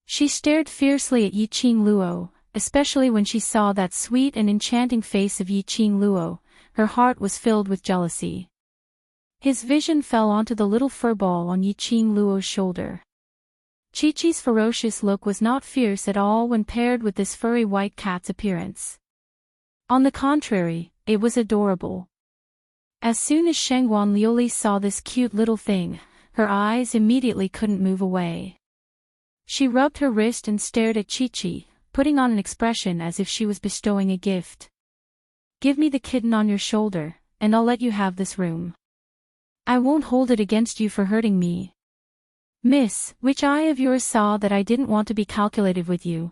She stared fiercely at Yi-Ching Luo, especially when she saw that sweet and enchanting face of Yi-Ching Luo. Her heart was filled with jealousy. His vision fell onto the little fur ball on Yi-Ching Luo's shoulder. Chi-Chi's ferocious look was not fierce at all when paired with this furry white cat's appearance. On the contrary, it was adorable. As soon as Shangguan Liuli saw this cute little thing, her eyes immediately couldn't move away. She rubbed her wrist and stared at Chi-Chi, putting on an expression as if she was bestowing a gift. Give me the kitten on your shoulder, and I'll let you have this room. I won't hold it against you for hurting me. Miss, which eye of yours saw that I didn't want to be calculative with you?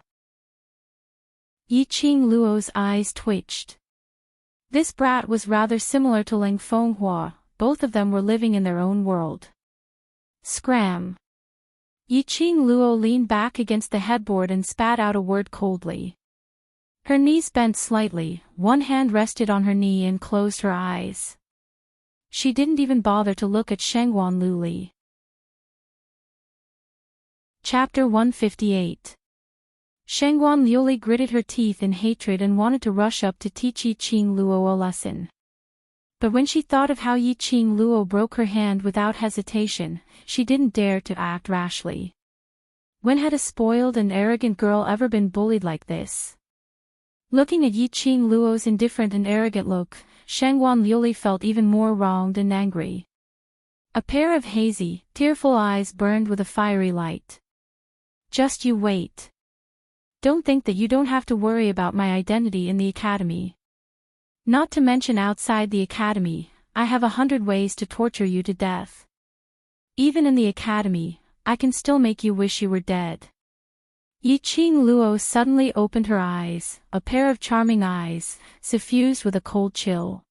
Yi-Ching Luo's eyes twitched. This brat was rather similar to Ling Fenghua, both of them were living in their own world. Scram! Yi Qing Luo leaned back against the headboard and spat out a word coldly. Her knees bent slightly, one hand rested on her knee and closed her eyes. She didn't even bother to look at Shangguan Luli. Chapter 158. Shangguan Liuli gritted her teeth in hatred and wanted to rush up to teach Yi Qing Luo a lesson. But when she thought of how Yi Qing Luo broke her hand without hesitation, she didn't dare to act rashly. When had a spoiled and arrogant girl ever been bullied like this? Looking at Yi Qing Luo's indifferent and arrogant look, Shangguan Liuli felt even more wronged and angry. A pair of hazy, tearful eyes burned with a fiery light. Just you wait. Don't think that you don't have to worry about my identity in the academy. Not to mention outside the academy, I have 100 ways to torture you to death. Even in the academy, I can still make you wish you were dead. Yi Qing Luo suddenly opened her eyes, a pair of charming eyes, suffused with a cold chill.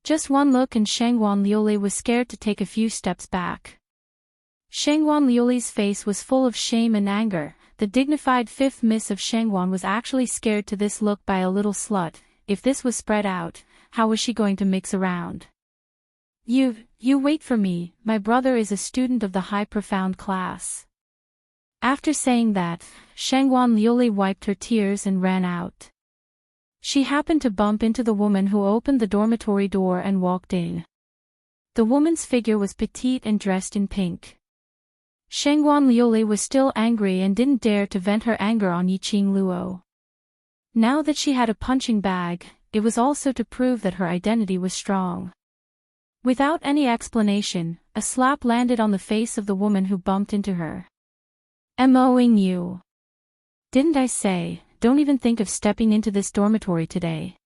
Just one look and Shangguan Liuli was scared to take a few steps back. Shangguan Liuli's face was full of shame and anger. The dignified fifth miss of Shangguan was actually scared to this look by a little slut. If this was spread out, how was she going to mix around? You wait for me, my brother is a student of the high profound class. After saying that, Shangguan Liuli wiped her tears and ran out. She happened to bump into the woman who opened the dormitory door and walked in. The woman's figure was petite and dressed in pink. Shangguan Liuli was still angry and didn't dare to vent her anger on Yi Qing Luo. Now that she had a punching bag, it was also to prove that her identity was strong. Without any explanation, a slap landed on the face of the woman who bumped into her. "Moing you. Didn't I say, don't even think of stepping into this dormitory today?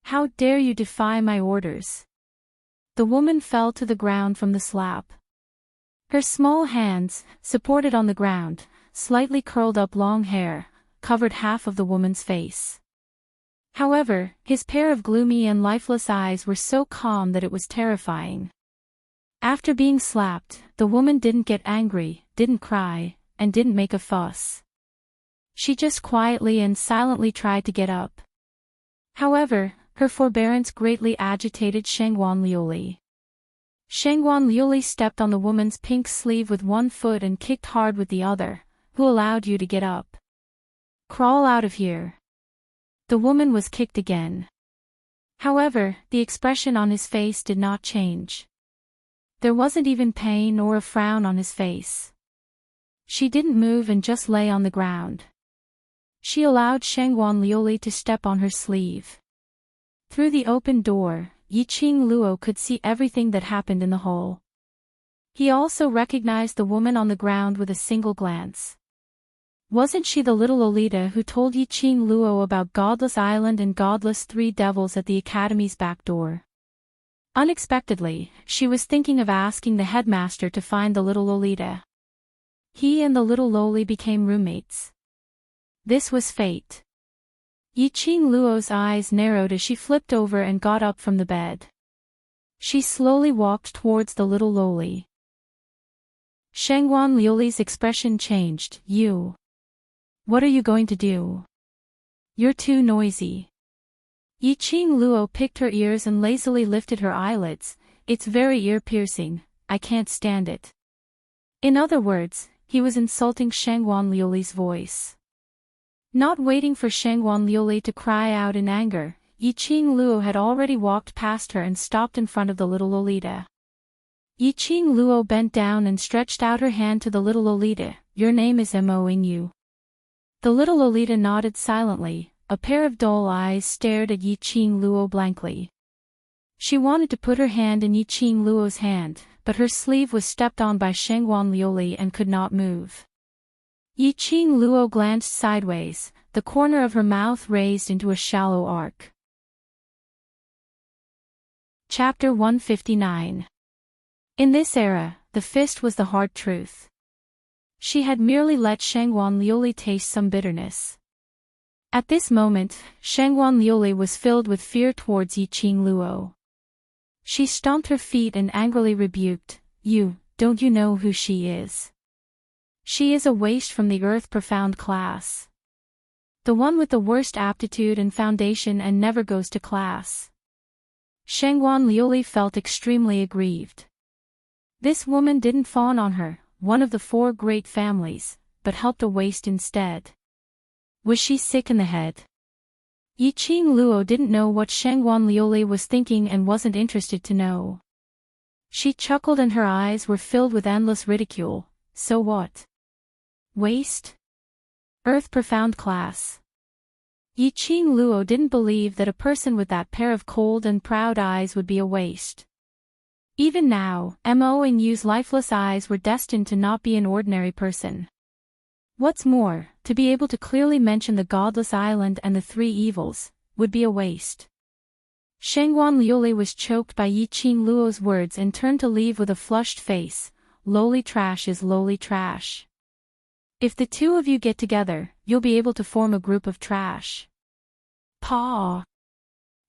How dare you defy my orders?" The woman fell to the ground from the slap. Her small hands, supported on the ground, slightly curled up long hair, covered half of the woman's face. However, his pair of gloomy and lifeless eyes were so calm that it was terrifying. After being slapped, the woman didn't get angry, didn't cry, and didn't make a fuss. She just quietly and silently tried to get up. However, her forbearance greatly agitated Shangguan Liuli. Shangguan Liuli stepped on the woman's pink sleeve with one foot and kicked hard with the other. "Who allowed you to get up? Crawl out of here." The woman was kicked again. However, the expression on his face did not change. There wasn't even pain or a frown on his face. She didn't move and just lay on the ground. She allowed Shangguan Liuli to step on her sleeve. Through the open door, Yi Qing Luo could see everything that happened in the hall. He also recognized the woman on the ground with a single glance. Wasn't she the little Lolita who told Yi Qing Luo about Godless Island and Godless Three Devils at the academy's back door? Unexpectedly, she was thinking of asking the headmaster to find the little Lolita. He and the little Loli became roommates. This was fate. Yi Qing Luo's eyes narrowed as she flipped over and got up from the bed. She slowly walked towards the little Loli. Shangguan Liuli's expression changed. "You. What are you going to do? You're too noisy." Yi Qing Luo picked her ears and lazily lifted her eyelids. "It's very ear-piercing, I can't stand it." In other words, he was insulting Shangguan Liuli's voice. Not waiting for Shangguan Liuli to cry out in anger, Yi Qing Luo had already walked past her and stopped in front of the little Lolita. Yi Qing Luo bent down and stretched out her hand to the little Lolita. "Your name is Moing you." The little Lolita nodded silently. A pair of dull eyes stared at Yi Qing Luo blankly. She wanted to put her hand in Yi Qing Luo's hand, but her sleeve was stepped on by Shangguan Liuli and could not move. Yi Qing Luo glanced sideways, the corner of her mouth raised into a shallow arc. Chapter 159. In this era, the fist was the hard truth. She had merely let Shangguan Liuli taste some bitterness. At this moment, Shangguan Liuli was filled with fear towards Yi Qing Luo. She stomped her feet and angrily rebuked, "Don't you know who she is? She is a waste from the earth profound class. The one with the worst aptitude and foundation and never goes to class. Shangguan Liuli felt extremely aggrieved. This woman didn't fawn on her, one of the four great families, but helped a waste instead. Was she sick in the head? Yiqing Luo didn't know what Shangguan Liuli was thinking and wasn't interested to know. She chuckled and her eyes were filled with endless ridicule. So what? Waste? Earth profound class. Yiqing Luo didn't believe that a person with that pair of cold and proud eyes would be a waste. Even now, Mo and Yu's lifeless eyes were destined to not be an ordinary person. What's more, to be able to clearly mention the godless island and the three evils, would be a waste. Shangguan Liuli was choked by Yiqing Luo's words and turned to leave with a flushed face. Lowly trash is lowly trash. If the two of you get together, you'll be able to form a group of trash. Paw!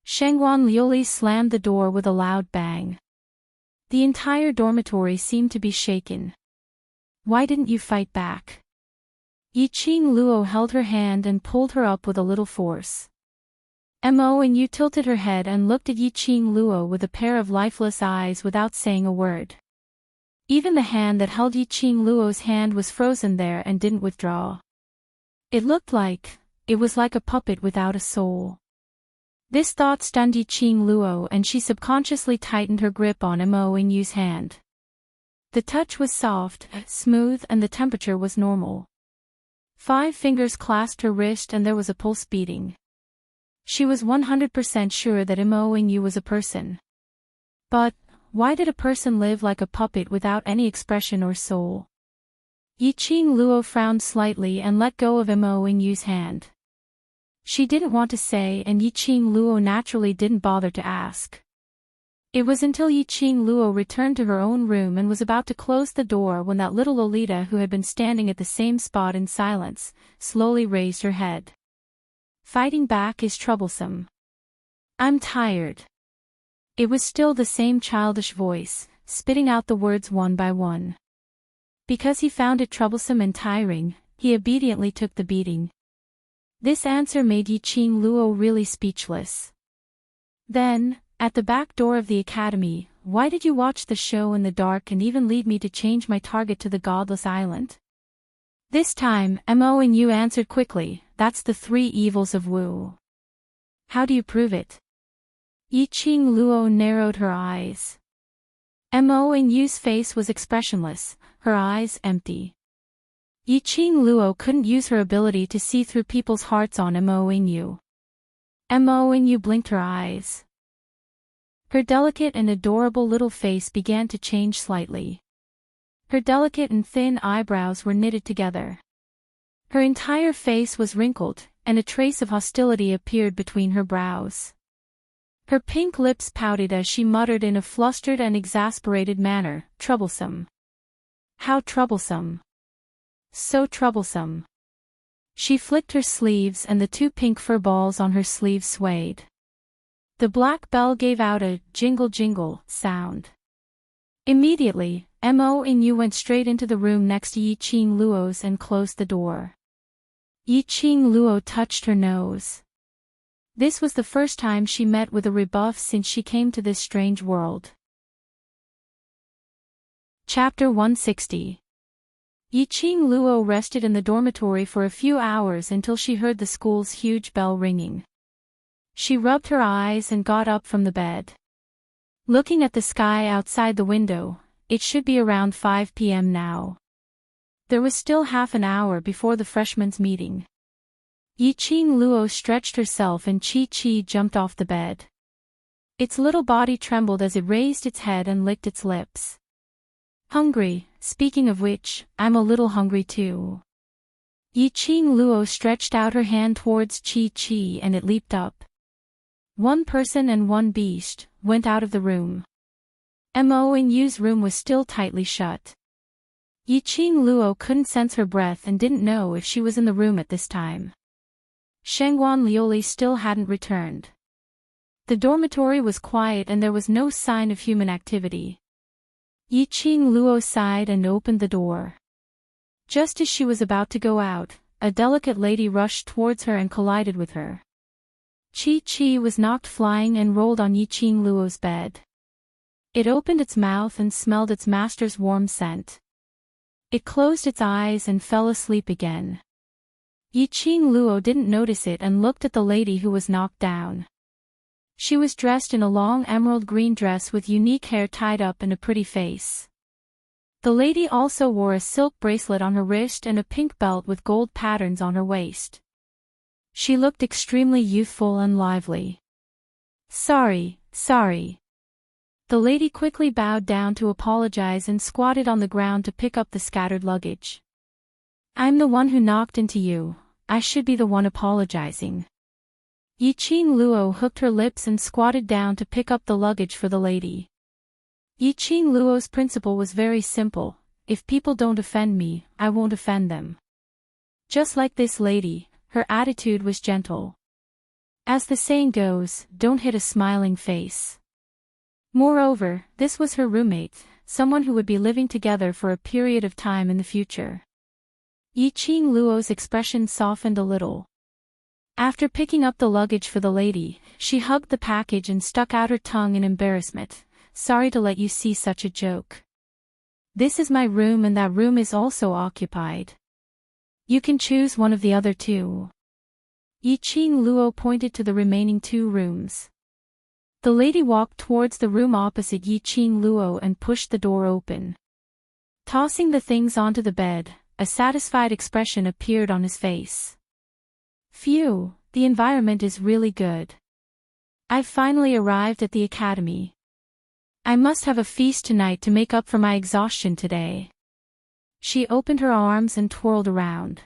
Shangguan Liuli slammed the door with a loud bang. The entire dormitory seemed to be shaken. Why didn't you fight back? Yiqing Luo held her hand and pulled her up with a little force. Mo and Yu tilted her head and looked at Yiqing Luo with a pair of lifeless eyes without saying a word. Even the hand that held Yiqing Luo's hand was frozen there and didn't withdraw. It looked like, it was like a puppet without a soul. This thought stunned Yiqing Luo and she subconsciously tightened her grip on Mo and Yu's hand. The touch was soft, smooth and the temperature was normal. 5 fingers clasped her wrist and there was a pulse beating. She was 100% sure that Mo and Yu was a person. But, why did a person live like a puppet without any expression or soul? Yiqing Luo frowned slightly and let go of Mo and Yu's hand. She didn't want to say and Yiqing Luo naturally didn't bother to ask. It was until Yiqing Luo returned to her own room and was about to close the door when that little Lolita who had been standing at the same spot in silence, slowly raised her head. Fighting back is troublesome. I'm tired. It was still the same childish voice, spitting out the words one by one. Because he found it troublesome and tiring, he obediently took the beating. This answer made Yiqing Luo really speechless. Then, at the back door of the academy, why did you watch the show in the dark and even lead me to change my target to the godless island? This time, Mo and Yu answered quickly, that's the 3 evils of Wu. How do you prove it? Yiqing Luo narrowed her eyes. Mo and Yu's face was expressionless, her eyes empty. Yiqing Luo couldn't use her ability to see through people's hearts on Mo and Yu. Mo and Yu blinked her eyes. Her delicate and adorable little face began to change slightly. Her delicate and thin eyebrows were knitted together. Her entire face was wrinkled, and a trace of hostility appeared between her brows. Her pink lips pouted as she muttered in a flustered and exasperated manner, troublesome. How troublesome. So troublesome. She flicked her sleeves and the 2 pink fur balls on her sleeves swayed. The black bell gave out a jingle-jingle sound. Immediately, Mo and Yu went straight into the room next to Yiqing Luo's and closed the door. Yiqing Luo touched her nose. This was the first time she met with a rebuff since she came to this strange world. Chapter 160. Yiqing Luo rested in the dormitory for a few hours until she heard the school's huge bell ringing. She rubbed her eyes and got up from the bed. Looking at the sky outside the window, it should be around 5 p.m. now. There was still half an hour before the freshmen's meeting. Yiqing Luo stretched herself and Chi jumped off the bed. Its little body trembled as it raised its head and licked its lips. Hungry, speaking of which, I'm a little hungry too. Yiqing Luo stretched out her hand towards Chi and it leaped up. 1 person and 1 beast went out of the room. Mo and Yu's room was still tightly shut. Yiqing Luo couldn't sense her breath and didn't know if she was in the room at this time. Shangguan Liuli still hadn't returned. The dormitory was quiet and there was no sign of human activity. Yiqing Luo sighed and opened the door. Just as she was about to go out, a delicate lady rushed towards her and collided with her. Chi was knocked flying and rolled on Yiqing Luo's bed. It opened its mouth and smelled its master's warm scent. It closed its eyes and fell asleep again. Yiqing Luo didn't notice it and looked at the lady who was knocked down. She was dressed in a long emerald green dress with unique hair tied up and a pretty face. The lady also wore a silk bracelet on her wrist and a pink belt with gold patterns on her waist. She looked extremely youthful and lively. Sorry. The lady quickly bowed down to apologize and squatted on the ground to pick up the scattered luggage. I'm the one who knocked into you. I should be the one apologizing. Yiqing Luo hooked her lips and squatted down to pick up the luggage for the lady. Yiqing Luo's principle was very simple: if people don't offend me, I won't offend them. Just like this lady, her attitude was gentle. As the saying goes, don't hit a smiling face. Moreover, this was her roommate, someone who would be living together for a period of time in the future. Yiqing Luo's expression softened a little. After picking up the luggage for the lady, she hugged the package and stuck out her tongue in embarrassment. Sorry to let you see such a joke. This is my room and that room is also occupied. You can choose one of the other two. Yiqing Luo pointed to the remaining 2 rooms. The lady walked towards the room opposite Yiqing Luo and pushed the door open. Tossing the things onto the bed, a satisfied expression appeared on his face. Phew, the environment is really good. I've finally arrived at the academy. I must have a feast tonight to make up for my exhaustion today. She opened her arms and twirled around.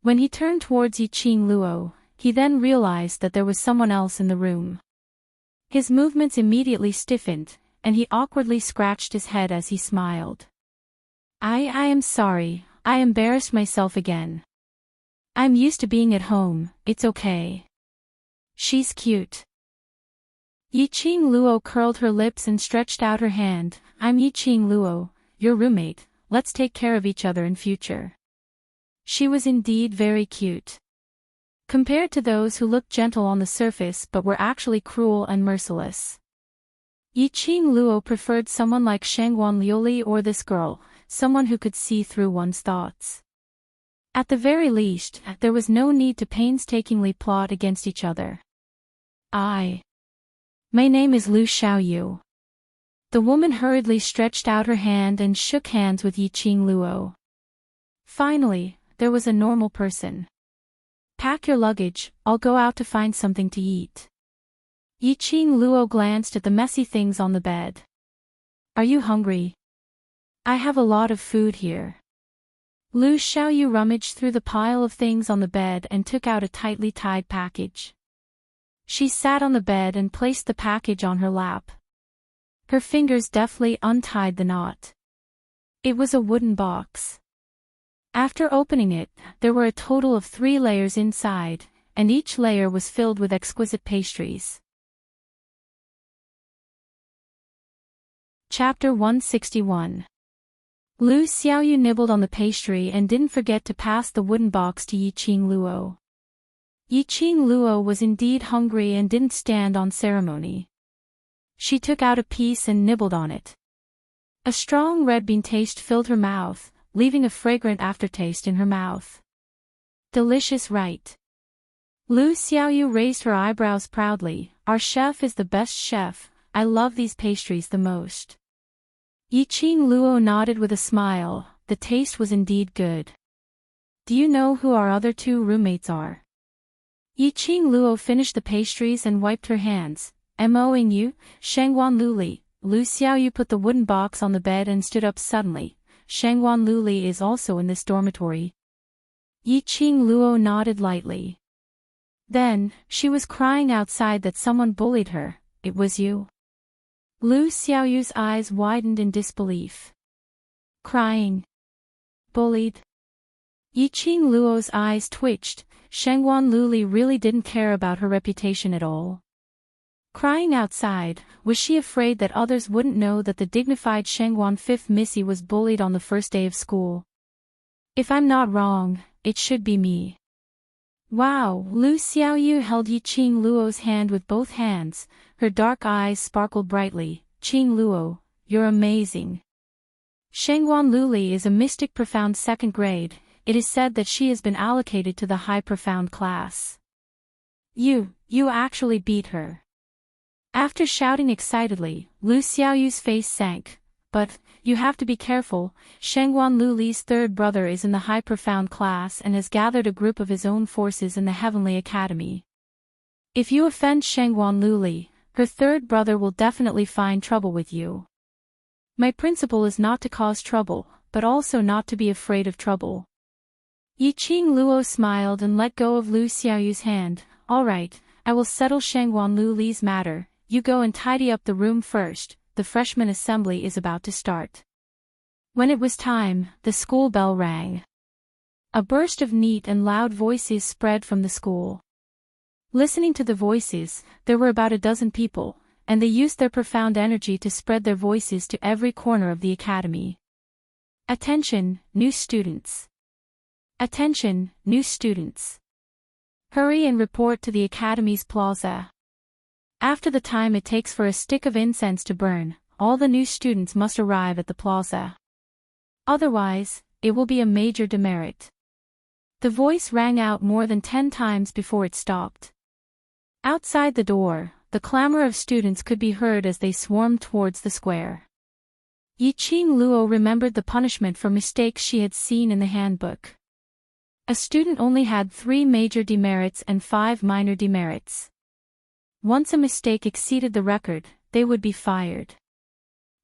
When he turned towards Yiqing Luo, he then realized that there was someone else in the room. His movements immediately stiffened, and he awkwardly scratched his head as he smiled. I am sorry, I embarrassed myself again. I'm used to being at home, it's okay. She's cute. Yiqing Luo curled her lips and stretched out her hand. I'm Yiqing Luo, your roommate, let's take care of each other in future. She was indeed very cute. Compared to those who looked gentle on the surface but were actually cruel and merciless. Yiqing Luo preferred someone like Shangguan Liuli or this girl, someone who could see through one's thoughts. At the very least, there was no need to painstakingly plot against each other. My name is Lu Xiaoyu. The woman hurriedly stretched out her hand and shook hands with Yiqing Luo. Finally, there was a normal person. Pack your luggage, I'll go out to find something to eat. Yiqing Luo glanced at the messy things on the bed. Are you hungry? I have a lot of food here. Lu Xiaoyu rummaged through the pile of things on the bed and took out a tightly tied package. She sat on the bed and placed the package on her lap. Her fingers deftly untied the knot. It was a wooden box. After opening it, there were a total of 3 layers inside, and each layer was filled with exquisite pastries. Chapter 161. Lu Xiaoyu nibbled on the pastry and didn't forget to pass the wooden box to Yiqing Luo. Yiqing Luo was indeed hungry and didn't stand on ceremony. She took out a piece and nibbled on it. A strong red bean taste filled her mouth, leaving a fragrant aftertaste in her mouth. Delicious, right? Lu Xiaoyu raised her eyebrows proudly. Our chef is the best chef, I love these pastries the most. Yiqing Luo nodded with a smile, the taste was indeed good. Do you know who our other 2 roommates are? Yiqing Luo finished the pastries and wiped her hands. Moing you, Shangguan Luli. Lu Xiaoyu put the wooden box on the bed and stood up suddenly. Shangguan Luli is also in this dormitory. Yiqing Luo nodded lightly. Then, she was crying outside that someone bullied her. It was you? Lu Xiaoyu's eyes widened in disbelief. Crying? Bullied? Yiqing Luo's eyes twitched. Shangguan Luli really didn't care about her reputation at all. Crying outside, was she afraid that others wouldn't know that the dignified Shangguan 5th Missy was bullied on the first day of school? If I'm not wrong, it should be me. Wow, Lu Xiaoyu held Yi Qing Luo's hand with both hands, her dark eyes sparkled brightly. Qing Luo, you're amazing. Shengguan Luli is a mystic profound second grade. It is said that she has been allocated to the high profound class. You actually beat her. After shouting excitedly, Lu Xiaoyu's face sank. But, you have to be careful, Shengguan Luli's third brother is in the high profound class and has gathered a group of his own forces in the Heavenly Academy. If you offend Shengguan Luli, her third brother will definitely find trouble with you. My principle is not to cause trouble, but also not to be afraid of trouble. Yi Qing Luo smiled and let go of Lu Xiaoyu's hand. All right, I will settle Shengguan Luli's matter. You go and tidy up the room first. The freshman assembly is about to start. When it was time, the school bell rang. A burst of neat and loud voices spread from the school. Listening to the voices, there were about a dozen people, and they used their profound energy to spread their voices to every corner of the academy. Attention, new students. Attention, new students. Hurry and report to the academy's plaza. After the time it takes for a stick of incense to burn, all the new students must arrive at the plaza. Otherwise, it will be a major demerit. The voice rang out more than 10 times before it stopped. Outside the door, the clamor of students could be heard as they swarmed towards the square. Yi Qing Luo remembered the punishment for mistakes she had seen in the handbook. A student only had 3 major demerits and 5 minor demerits. Once a mistake exceeded the record, they would be fired.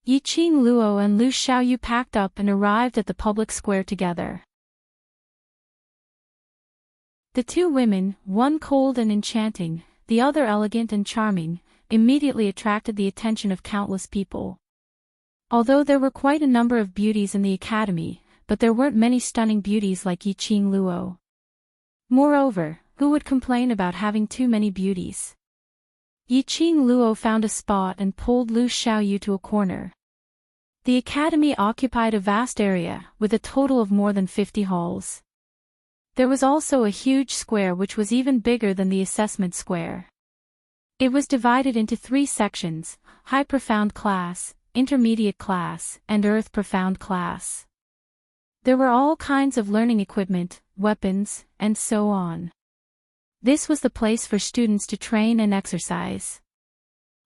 Yi Qing Luo and Lu Xiaoyu packed up and arrived at the public square together. The 2 women, one cold and enchanting, the other elegant and charming, immediately attracted the attention of countless people. Although there were quite a number of beauties in the academy, but there weren't many stunning beauties like Yi Qing Luo. Moreover, who would complain about having too many beauties? Yi Qing Luo found a spot and pulled Lu Xiaoyu to a corner. The academy occupied a vast area, with a total of more than 50 halls. There was also a huge square which was even bigger than the assessment square. It was divided into 3 sections: high profound class, intermediate class, and earth profound class. There were all kinds of learning equipment, weapons, and so on. This was the place for students to train and exercise.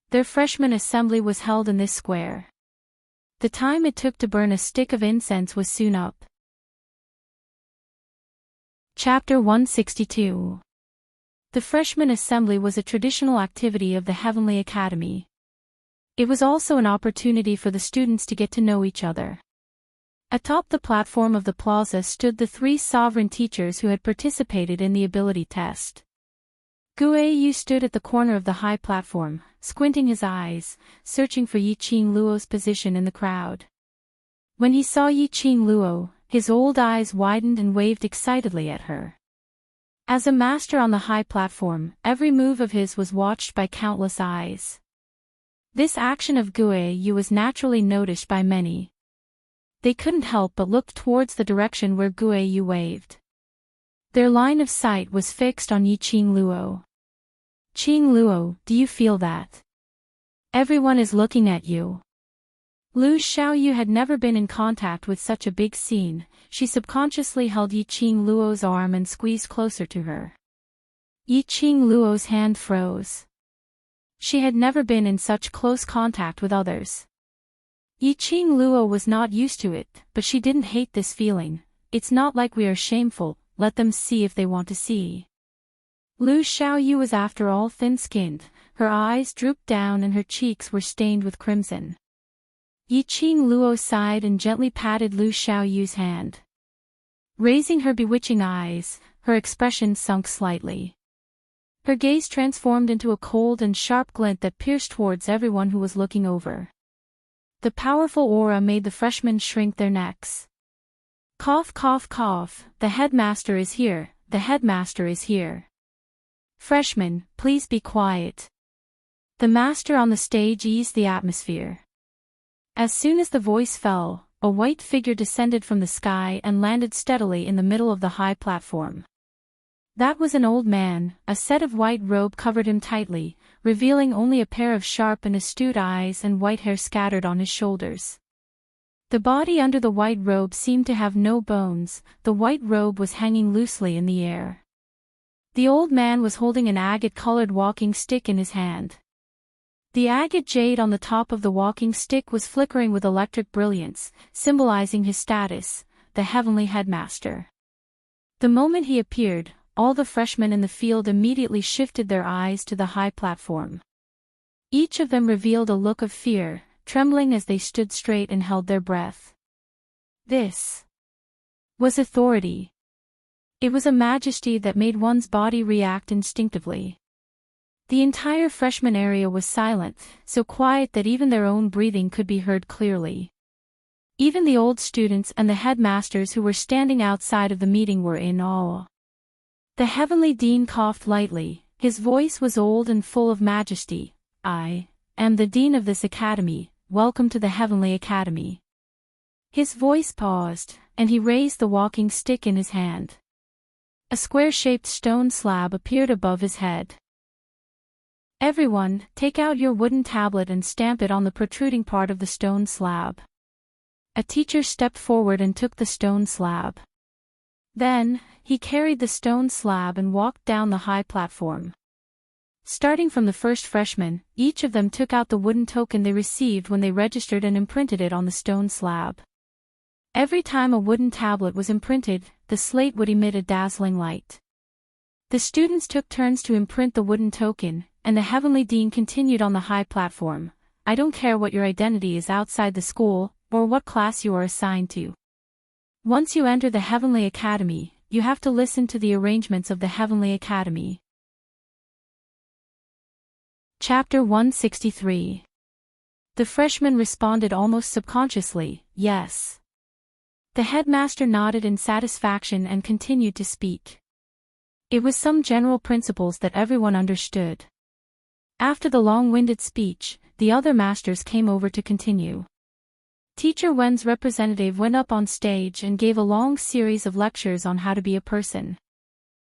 Their freshman assembly was held in this square. The time it took to burn a stick of incense was soon up. Chapter 162. The freshman assembly was a traditional activity of the Heavenly Academy. It was also an opportunity for the students to get to know each other. Atop the platform of the plaza stood the 3 sovereign teachers who had participated in the ability test. Guiyu stood at the corner of the high platform, squinting his eyes, searching for Yi Qing Luo's position in the crowd. When he saw Yi Qing Luo, his old eyes widened and waved excitedly at her. As a master on the high platform, every move of his was watched by countless eyes. This action of Guiyu was naturally noticed by many. They couldn't help but look towards the direction where Guiyu waved. Their line of sight was fixed on Yi Qing Luo. Qing Luo, do you feel that? Everyone is looking at you. Lu Xiaoyu had never been in contact with such a big scene. She subconsciously held Yi Qing Luo's arm and squeezed closer to her. Yi Qing Luo's hand froze. She had never been in such close contact with others. Yi Qing Luo was not used to it, but she didn't hate this feeling. It's not like we are shameful, let them see if they want to see. Lu Xiaoyu was after all thin-skinned, her eyes drooped down and her cheeks were stained with crimson. Yi Qing Luo sighed and gently patted Lu Xiaoyu's hand. Raising her bewitching eyes, her expression sunk slightly. Her gaze transformed into a cold and sharp glint that pierced towards everyone who was looking over. The powerful aura made the freshmen shrink their necks. Cough, cough, cough, the headmaster is here, the headmaster is here. Freshmen, please be quiet. The master on the stage eased the atmosphere. As soon as the voice fell, a white figure descended from the sky and landed steadily in the middle of the high platform. That was an old man. A set of white robe covered him tightly, revealing only a pair of sharp and astute eyes and white hair scattered on his shoulders. The body under the white robe seemed to have no bones. The white robe was hanging loosely in the air. The old man was holding an agate-colored walking stick in his hand. The agate jade on the top of the walking stick was flickering with electric brilliance, symbolizing his status, the heavenly headmaster. The moment he appeared, all the freshmen in the field immediately shifted their eyes to the high platform. Each of them revealed a look of fear, trembling as they stood straight and held their breath. This was authority. It was a majesty that made one's body react instinctively. The entire freshman area was silent, so quiet that even their own breathing could be heard clearly. Even the old students and the headmasters who were standing outside of the meeting were in awe. The heavenly dean coughed lightly. His voice was old and full of majesty. "I am the dean of this academy. Welcome to the heavenly academy." His voice paused, and he raised the walking stick in his hand. A square-shaped stone slab appeared above his head. "Everyone, take out your wooden tablet and stamp it on the protruding part of the stone slab." A teacher stepped forward and took the stone slab. Then, he carried the stone slab and walked down the high platform. Starting from the first freshman, each of them took out the wooden token they received when they registered and imprinted it on the stone slab. Every time a wooden tablet was imprinted, the slate would emit a dazzling light. The students took turns to imprint the wooden token, and the heavenly dean continued on the high platform. "I don't care what your identity is outside the school, or what class you are assigned to. Once you enter the heavenly academy, you have to listen to the arrangements of the heavenly academy." Chapter 163. The freshmen responded almost subconsciously, "Yes." The headmaster nodded in satisfaction and continued to speak. It was some general principles that everyone understood. After the long-winded speech, the other masters came over to continue. Teacher Wen's representative went up on stage and gave a long series of lectures on how to be a person.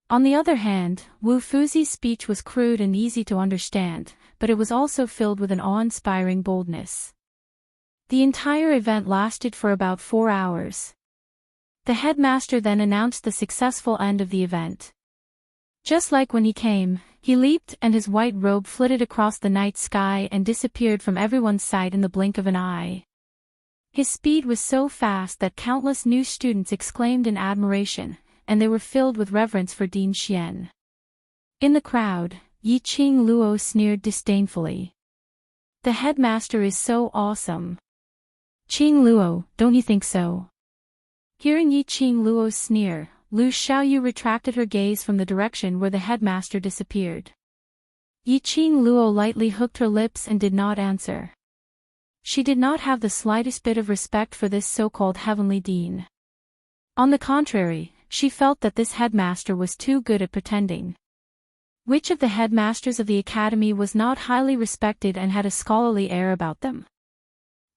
On the other hand, Wu Fuzi's speech was crude and easy to understand, but it was also filled with an awe-inspiring boldness. The entire event lasted for about 4 hours. The headmaster then announced the successful end of the event. Just like when he came, he leaped and his white robe flitted across the night sky and disappeared from everyone's sight in the blink of an eye. His speed was so fast that countless new students exclaimed in admiration, and they were filled with reverence for Dean Xian. In the crowd, Yi Qing Luo sneered disdainfully. "The headmaster is so awesome." "Qing Luo, don't you think so?" Hearing Yi Qing Luo's sneer, Lu Xiaoyu retracted her gaze from the direction where the headmaster disappeared. Yi Qing Luo lightly hooked her lips and did not answer. She did not have the slightest bit of respect for this so-called heavenly dean. On the contrary, she felt that this headmaster was too good at pretending. Which of the headmasters of the academy was not highly respected and had a scholarly air about them?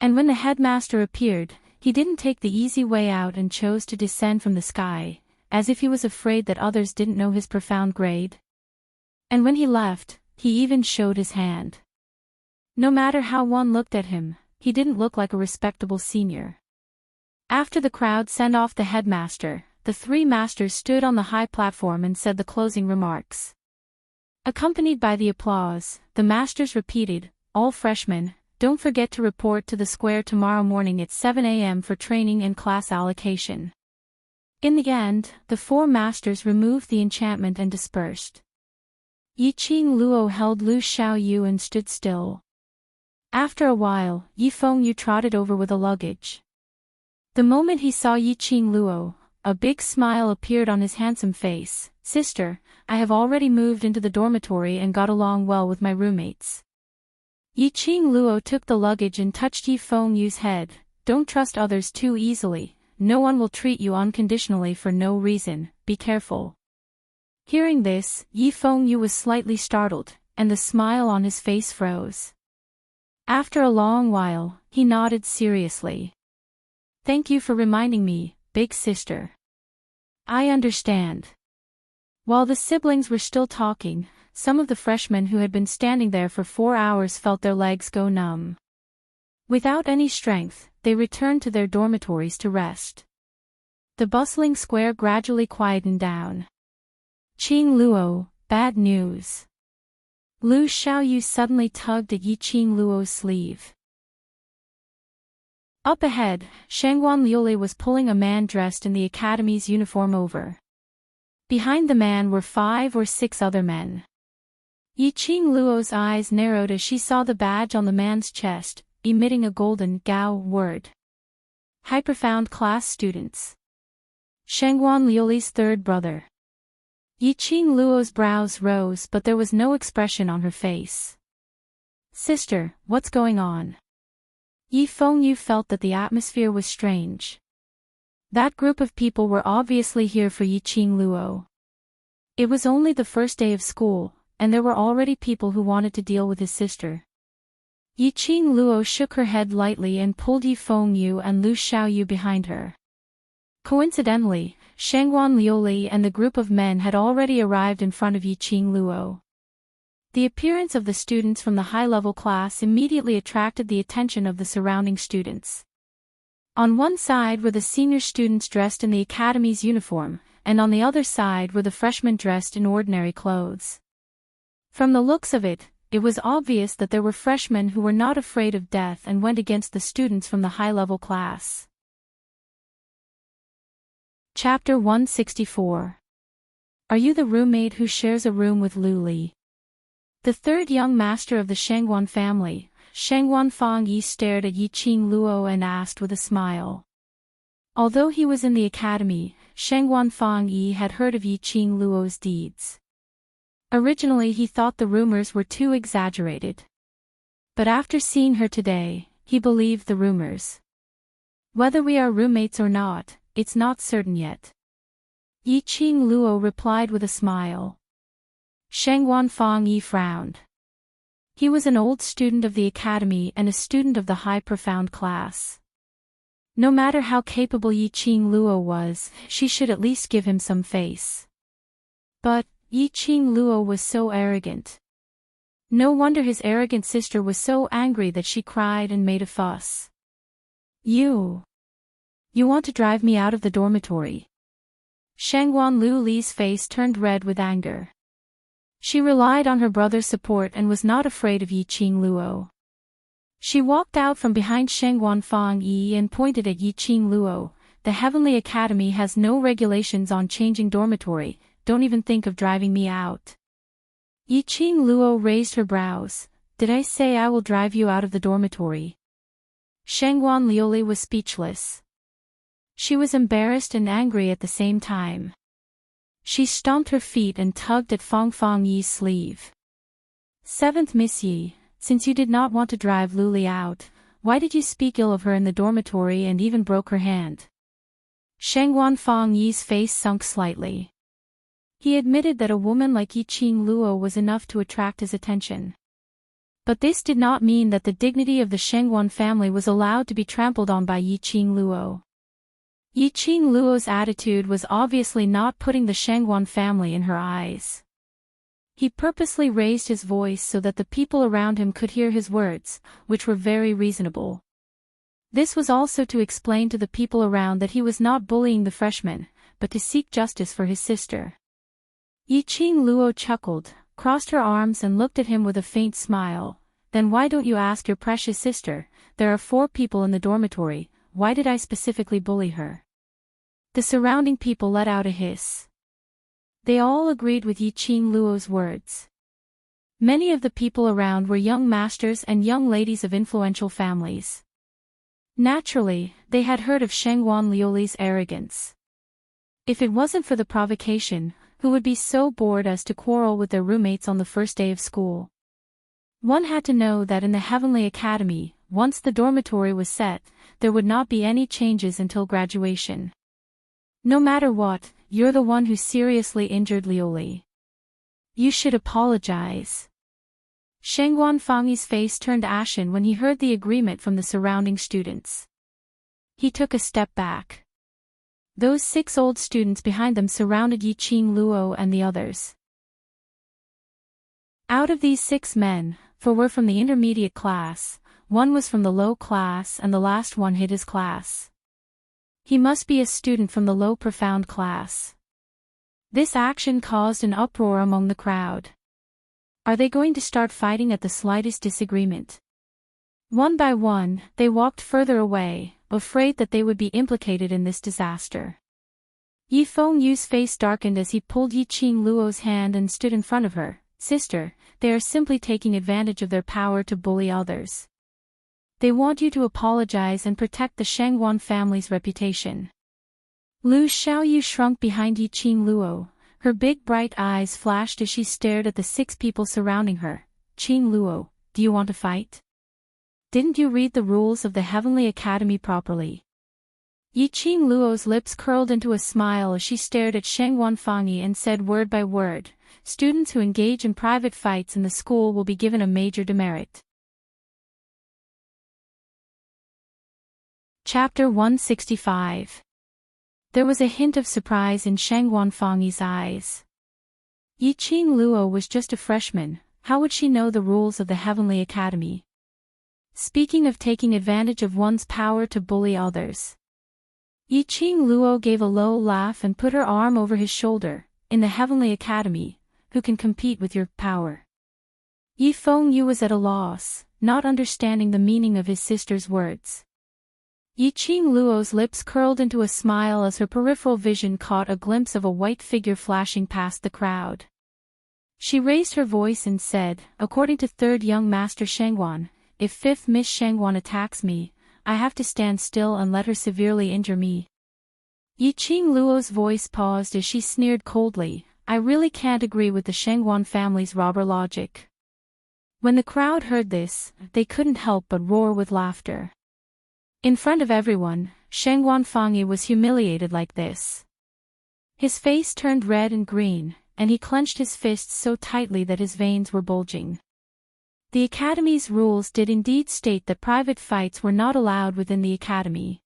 And when the headmaster appeared, he didn't take the easy way out and chose to descend from the sky, as if he was afraid that others didn't know his profound grade. And when he left, he even showed his hand. No matter how one looked at him, he didn't look like a respectable senior. After the crowd sent off the headmaster, the 3 masters stood on the high platform and said the closing remarks. Accompanied by the applause, the masters repeated, "All freshmen, don't forget to report to the square tomorrow morning at 7 a.m. for training and class allocation." In the end, the 4 masters removed the enchantment and dispersed. Yi Qing Luo held Lu Xiaoyu and stood still. After a while, Yi Fengyu trotted over with a luggage. The moment he saw Yi Qing Luo, a big smile appeared on his handsome face. "Sister, I have already moved into the dormitory and got along well with my roommates." Yi Qing Luo took the luggage and touched Yi Fengyu's head. "Don't trust others too easily. No one will treat you unconditionally for no reason. Be careful." Hearing this, Yi Fengyu was slightly startled, and the smile on his face froze. After a long while, he nodded seriously. Thank you for reminding me, big sister. I understand. While the siblings were still talking, some of the freshmen who had been standing there for 4 hours felt their legs go numb. Without any strength, they returned to their dormitories to rest. The bustling square gradually quietened down. Qing Luo, bad news. Lu Xiaoyu suddenly tugged at Yi Qing Luo's sleeve. Up ahead, Shangguan Liuli was pulling a man dressed in the academy's uniform over. Behind the man were 5 or 6 other men. Yi Qing Luo's eyes narrowed as she saw the badge on the man's chest, emitting a golden Gao word. High-profound class students. Shangguan Liuli's third brother. Yi Qing Luo's brows rose but there was no expression on her face. Sister, what's going on? Yi Fengyu felt that the atmosphere was strange. That group of people were obviously here for Yi Qing Luo. It was only the first day of school, and there were already people who wanted to deal with his sister. Yi Qing Luo shook her head lightly and pulled Yi Fengyu and Lu Xiaoyu behind her. Coincidentally, Shangguan Liuli and the group of men had already arrived in front of Yi Qing Luo. The appearance of the students from the high-level class immediately attracted the attention of the surrounding students. On one side were the senior students dressed in the academy's uniform, and on the other side were the freshmen dressed in ordinary clothes. From the looks of it, it was obvious that there were freshmen who were not afraid of death and went against the students from the high-level class. Chapter 164. Are you the roommate who shares a room with Lu Li? The third young master of the Shangguan family, Shangguan Fangyi, stared at Yi Qing Luo and asked with a smile. Although he was in the academy, Shangguan Fangyi had heard of Yi Qing Luo's deeds. Originally he thought the rumors were too exaggerated. But after seeing her today, he believed the rumors. Whether we are roommates or not, it's not certain yet. Yi Qing Luo replied with a smile. Shangguan Fangyi frowned. He was an old student of the academy and a student of the high-profound class. No matter how capable Yi Qing Luo was, she should at least give him some face. But Yi Qing Luo was so arrogant. No wonder his arrogant sister was so angry that she cried and made a fuss. You want to drive me out of the dormitory? Shangguan Lu Li's face turned red with anger. She relied on her brother's support and was not afraid of Yi Qing Luo. She walked out from behind Shangguan Fangyi and pointed at Yi Qing Luo. The Heavenly Academy has no regulations on changing dormitory, don't even think of driving me out. Yi Qing Luo raised her brows. Did I say I will drive you out of the dormitory? Shangguan Liuli was speechless. She was embarrassed and angry at the same time. She stomped her feet and tugged at Fangyi's sleeve. 7th Miss Yi, since you did not want to drive Lu Li out, why did you speak ill of her in the dormitory and even broke her hand? Shangguan Fangyi's face sunk slightly. He admitted that a woman like Yi Qing Luo was enough to attract his attention. But this did not mean that the dignity of the Shangguan family was allowed to be trampled on by Yi Qing Luo. Yi Qing Luo's attitude was obviously not putting the Shangguan family in her eyes. He purposely raised his voice so that the people around him could hear his words, which were very reasonable. This was also to explain to the people around that he was not bullying the freshmen, but to seek justice for his sister. Yi Qing Luo chuckled, crossed her arms and looked at him with a faint smile. Then why don't you ask your precious sister? There are 4 people in the dormitory. Why did I specifically bully her? The surrounding people let out a hiss. They all agreed with Yi Qing Luo's words. Many of the people around were young masters and young ladies of influential families. Naturally, they had heard of Shangguan Liuli's arrogance. If it wasn't for the provocation, who would be so bored as to quarrel with their roommates on the first day of school? One had to know that in the Heavenly Academy, once the dormitory was set, there would not be any changes until graduation. No matter what, you're the one who seriously injured Liu Li. You should apologize. Shangguan Fangyi's face turned ashen when he heard the agreement from the surrounding students. He took a step back. Those 6 old students behind them surrounded Yi Qing Luo and the others. Out of these 6 men, 4 were from the intermediate class, 1 was from the low class and the last one hid his class. He must be a student from the low profound class. This action caused an uproar among the crowd. Are they going to start fighting at the slightest disagreement? One by one, they walked further away, afraid that they would be implicated in this disaster. Yi Fengyu's face darkened as he pulled Yi Qing Luo's hand and stood in front of her. Sister, they are simply taking advantage of their power to bully others. They want you to apologize and protect the Shangguan family's reputation. Lu Xiaoyu shrunk behind Yi Qing Luo. Her big bright eyes flashed as she stared at the 6 people surrounding her. Qing Luo, do you want to fight? Didn't you read the rules of the Heavenly Academy properly? Yi Qing Luo's lips curled into a smile as she stared at Shangguan Fangyi and said word by word, students who engage in private fights in the school will be given a major demerit. Chapter 165. There was a hint of surprise in Shangguan Fangyi's eyes. Yi Qing Luo was just a freshman, how would she know the rules of the Heavenly Academy? Speaking of taking advantage of one's power to bully others. Yi Qing Luo gave a low laugh and put her arm over his shoulder. In the Heavenly Academy, who can compete with your power? Yi Fengyu was at a loss, not understanding the meaning of his sister's words. Yi Qing Luo's lips curled into a smile as her peripheral vision caught a glimpse of a white figure flashing past the crowd. She raised her voice and said, according to 3rd young master Shangguan, if 5th Miss Shangguan attacks me, I have to stand still and let her severely injure me. Yi Qing Luo's voice paused as she sneered coldly, I really can't agree with the Shangguan family's robber logic. When the crowd heard this, they couldn't help but roar with laughter. In front of everyone, Shangguan Fangyi was humiliated like this. His face turned red and green, and he clenched his fists so tightly that his veins were bulging. The Academy's rules did indeed state that private fights were not allowed within the Academy.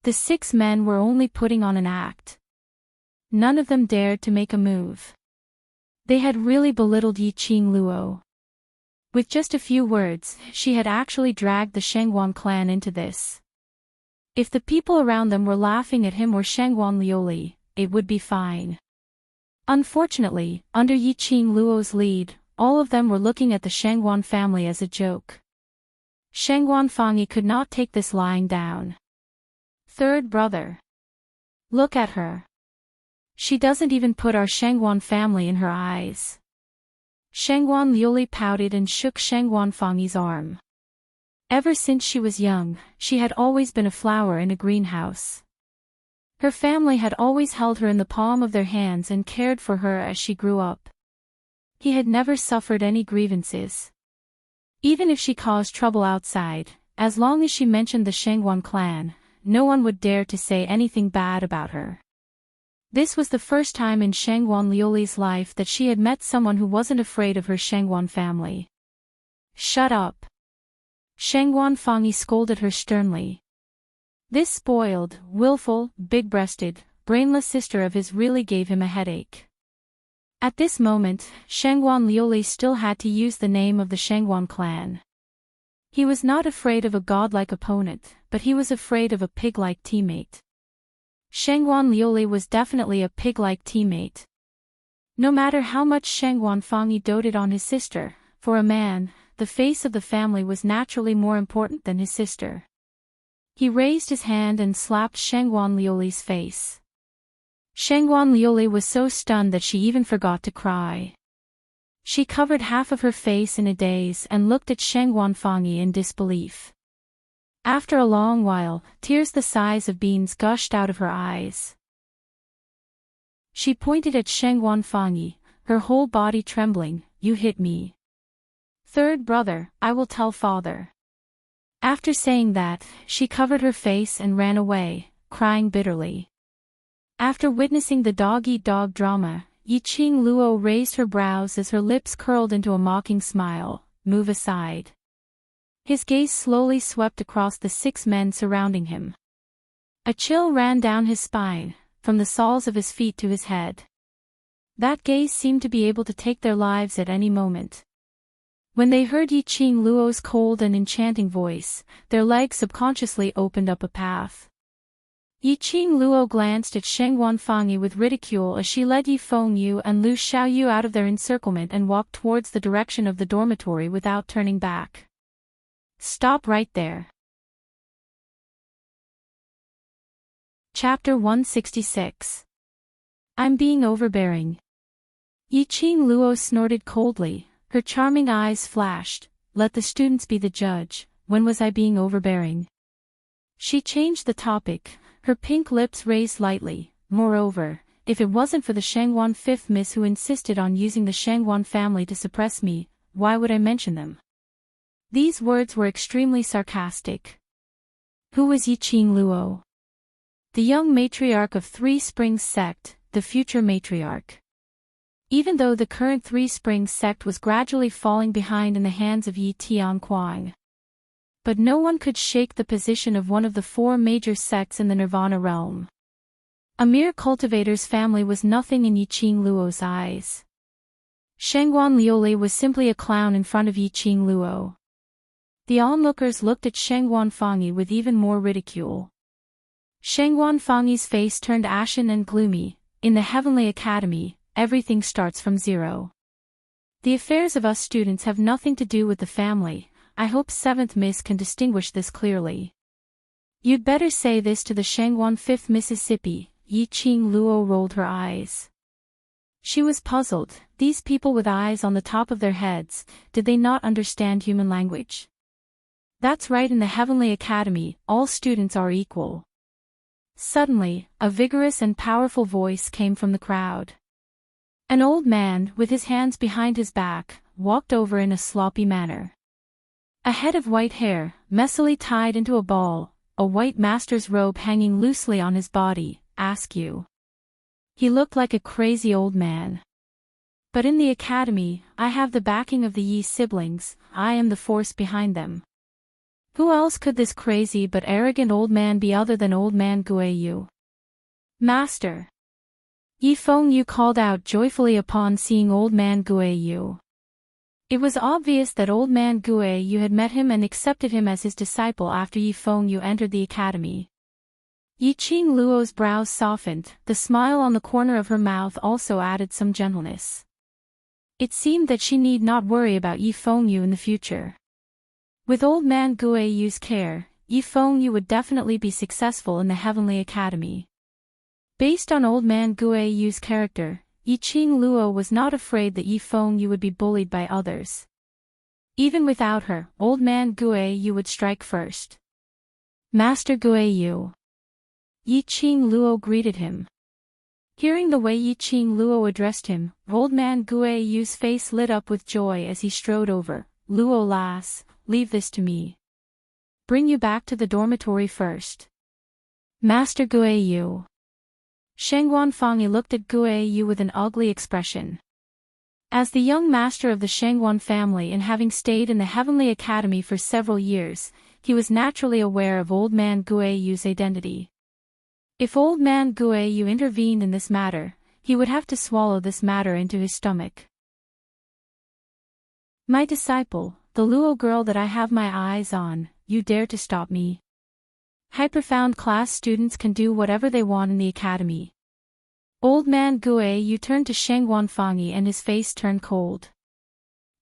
The 6 men were only putting on an act. None of them dared to make a move. They had really belittled Yi Qing Luo. With just a few words, she had actually dragged the Shangguan clan into this. If the people around them were laughing at him or Shangguan Liuli, it would be fine. Unfortunately, under Yi Qing Luo's lead, all of them were looking at the Shangguan family as a joke. Shangguan Fangyi could not take this lying down. 3rd brother. Look at her. She doesn't even put our Shangguan family in her eyes. Shangguan Liuli pouted and shook Shangguan Fangyi's arm. Ever since she was young, she had always been a flower in a greenhouse. Her family had always held her in the palm of their hands and cared for her as she grew up. He had never suffered any grievances. Even if she caused trouble outside, as long as she mentioned the Shangguan clan, no one would dare to say anything bad about her. This was the first time in Shangguan Liuli's life that she had met someone who wasn't afraid of her Shangguan family. Shut up. Shangguan Fangyi scolded her sternly. This spoiled, willful, big-breasted, brainless sister of his really gave him a headache. At this moment, Shangguan Liuli still had to use the name of the Shangguan clan. He was not afraid of a godlike opponent, but he was afraid of a pig-like teammate. Shangguan Liuli was definitely a pig-like teammate. No matter how much Shangguan Fangyi doted on his sister, for a man, the face of the family was naturally more important than his sister. He raised his hand and slapped Shangguan Liuli's face. Shangguan Liuli was so stunned that she even forgot to cry. She covered half of her face in a daze and looked at Shangguan Fangyi in disbelief. After a long while, tears the size of beans gushed out of her eyes. She pointed at Shangguan Fangyi, her whole body trembling, "You hit me. 3rd brother, I will tell father." After saying that, she covered her face and ran away, crying bitterly. After witnessing the dog-eat-dog drama, Yi Qing Luo raised her brows as her lips curled into a mocking smile. "Move aside." His gaze slowly swept across the 6 men surrounding him. A chill ran down his spine, from the soles of his feet to his head. That gaze seemed to be able to take their lives at any moment. When they heard Yiqing Luo's cold and enchanting voice, their legs subconsciously opened up a path. Yiqing Luo glanced at Sheng Wanfangyi with ridicule as she led Yi Fengyu and Lu Xiaoyu out of their encirclement and walked towards the direction of the dormitory without turning back. Stop right there. Chapter 166. I'm being overbearing. Yiqing Luo snorted coldly, her charming eyes flashed. Let the students be the judge. When was I being overbearing? She changed the topic, her pink lips raised lightly. Moreover, if it wasn't for the Shangwan fifth miss who insisted on using the Shangwan family to suppress me, why would I mention them? These words were extremely sarcastic. Who was Yiqing Luo? The young matriarch of Three Springs sect, the future matriarch. Even though the current Three Springs sect was gradually falling behind in the hands of Yi Tianquang. But no one could shake the position of one of the four major sects in the Nirvana realm. A mere cultivator's family was nothing in Yiqing Luo's eyes. Shangguan Liuli was simply a clown in front of Yiqing Luo. The onlookers looked at Shangguan Fangyi with even more ridicule. Shangguan Fangyi's face turned ashen and gloomy. In the Heavenly Academy, everything starts from zero. The affairs of us students have nothing to do with the family. I hope 7th Miss can distinguish this clearly. You'd better say this to the Shangguan 5th Mississippi. Yiqing Luo rolled her eyes. She was puzzled. These people with eyes on the top of their heads, did they not understand human language? That's right, in the Heavenly Academy, all students are equal. Suddenly, a vigorous and powerful voice came from the crowd. An old man, with his hands behind his back, walked over in a sloppy manner. A head of white hair, messily tied into a ball, a white master's robe hanging loosely on his body, ask you. He looked like a crazy old man. But in the academy, I have the backing of the Yi siblings, I am the force behind them. Who else could this crazy but arrogant old man be other than old man Guiyu? Master! Yi Fengyu called out joyfully upon seeing old man Guiyu. It was obvious that old man Guiyu had met him and accepted him as his disciple after Yi Fengyu entered the academy. Yiqing Luo's brows softened, the smile on the corner of her mouth also added some gentleness. It seemed that she need not worry about Yi Fengyu in the future. With old man Guiyu's care, Yi Fengyu would definitely be successful in the Heavenly Academy. Based on old man Guiyu's character, Yiqing Luo was not afraid that Yi Fengyu would be bullied by others. Even without her, old man Guiyu would strike first. Master Guiyu. Yiqing Luo greeted him. Hearing the way Yiqing Luo addressed him, old man Guiyu's face lit up with joy as he strode over. Luo lass, leave this to me. Bring you back to the dormitory first. Master Guiyu. Shangguan Fangyi looked at Guiyu with an ugly expression. As the young master of the Shangguan family and having stayed in the Heavenly Academy for several years, he was naturally aware of old man Guiyu's identity. If old man Guiyu intervened in this matter, he would have to swallow this matter into his stomach. My disciple, the Luo girl that I have my eyes on, you dare to stop me? High-profound class students can do whatever they want in the academy. Old man Guiyu turned to Shangguan Fangyi and his face turned cold.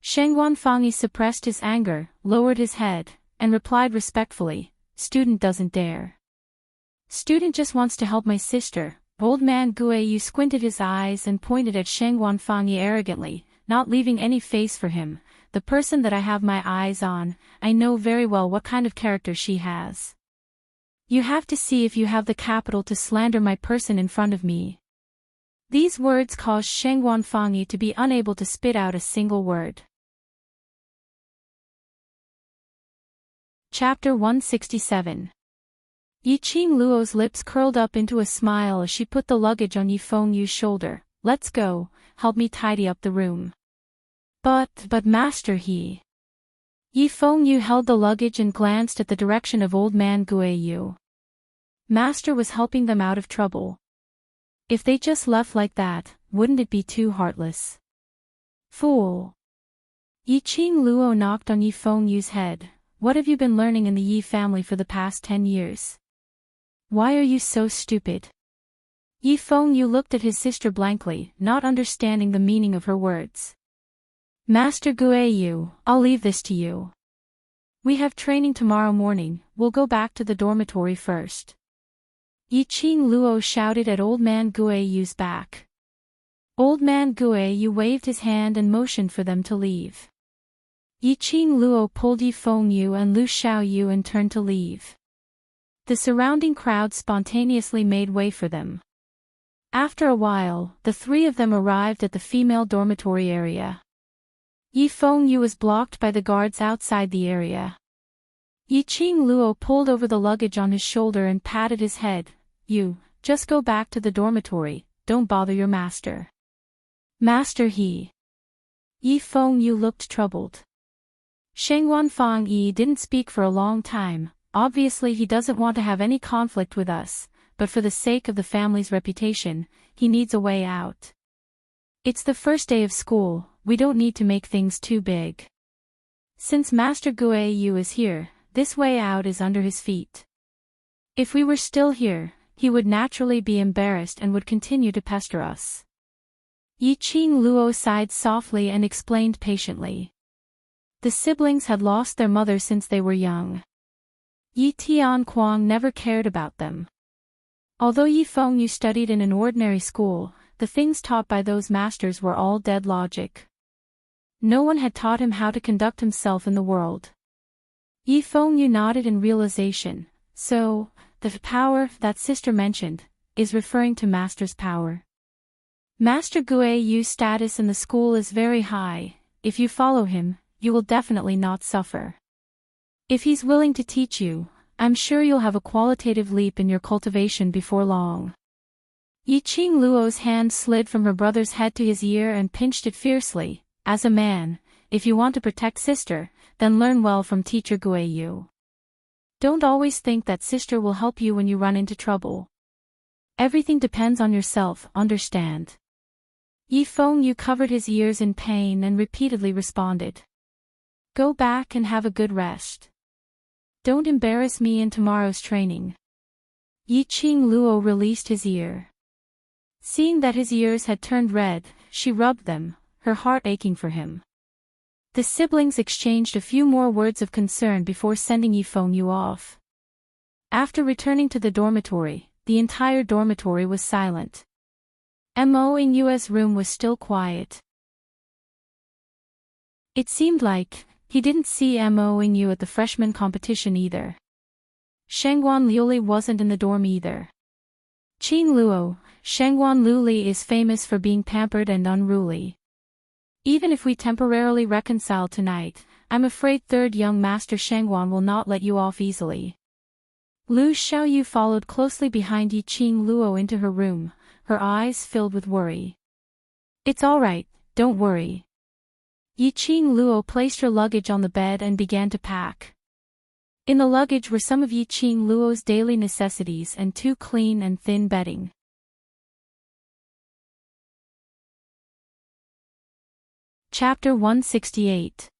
Shangguan Fangyi suppressed his anger, lowered his head, and replied respectfully, student doesn't dare. Student just wants to help my sister. Old man Guiyu squinted his eyes and pointed at Shangguan Fangyi arrogantly, not leaving any face for him. The person that I have my eyes on, I know very well what kind of character she has. You have to see if you have the capital to slander my person in front of me. These words caused Shangguan Fangyi to be unable to spit out a single word. Chapter 167. Yiqing Luo's lips curled up into a smile as she put the luggage on Yi Fengyu's shoulder. Let's go, help me tidy up the room. But master Yi Fengyu held the luggage and glanced at the direction of old man Guiyu. Master was helping them out of trouble. If they just left like that, wouldn't it be too heartless? Fool. Yi Qing Luo knocked on Yi Fengyu's head. What have you been learning in the Yi family for the past 10 years? Why are you so stupid? Yi Fengyu looked at his sister blankly, not understanding the meaning of her words. Master Guiyu, I'll leave this to you. We have training tomorrow morning, we'll go back to the dormitory first. Yi Qing Luo shouted at Old Man Guiyu's back. Old Man Guiyu waved his hand and motioned for them to leave. Yi Qing Luo pulled Yi Fengyu and Lu Xiaoyu and turned to leave. The surrounding crowd spontaneously made way for them. After a while, the three of them arrived at the female dormitory area. Yi Fengyu was blocked by the guards outside the area. Yi Qing Luo pulled over the luggage on his shoulder and patted his head. You, just go back to the dormitory, don't bother your master. Master he. Yi Fengyu looked troubled. Shengwan Fang Yi didn't speak for a long time. Obviously he doesn't want to have any conflict with us, but for the sake of the family's reputation, he needs a way out. It's the first day of school, we don't need to make things too big. Since Master Guiyu is here, this way out is under his feet. If we were still here, he would naturally be embarrassed and would continue to pester us. Yi Qing Luo sighed softly and explained patiently. The siblings had lost their mother since they were young. Yi Tianquang never cared about them. Although Yi Fengyu studied in an ordinary school, the things taught by those masters were all dead logic. No one had taught him how to conduct himself in the world. Yi Fengyu nodded in realization. So, the power that sister mentioned is referring to Master's power. Master Guiyu's status in the school is very high. If you follow him, you will definitely not suffer. If he's willing to teach you, I'm sure you'll have a qualitative leap in your cultivation before long. Yi Qing Luo's hand slid from her brother's head to his ear and pinched it fiercely. As a man, if you want to protect sister, then learn well from teacher Guiyu. Don't always think that sister will help you when you run into trouble. Everything depends on yourself, understand? Yi Fengyu covered his ears in pain and repeatedly responded. Go back and have a good rest. Don't embarrass me in tomorrow's training. Yi Qing Luo released his ear. Seeing that his ears had turned red, she rubbed them, her heart aching for him. The siblings exchanged a few more words of concern before sending Yi Fengyu off. After returning to the dormitory, the entire dormitory was silent. Mo Ying's room was still quiet. It seemed like he didn't see Mo Yingyu at the freshman competition either. Shengguan Liuli wasn't in the dorm either. Qing Luo, Shengguan Liuli is famous for being pampered and unruly. Even if we temporarily reconcile tonight, I'm afraid third young master Shengguan will not let you off easily. Lu Xiaoyu followed closely behind Yi Qing Luo into her room, her eyes filled with worry. It's all right, don't worry. Yi Qing Luo placed her luggage on the bed and began to pack. In the luggage were some of Yi Qing Luo's daily necessities and 2 clean and thin bedding. Chapter 168.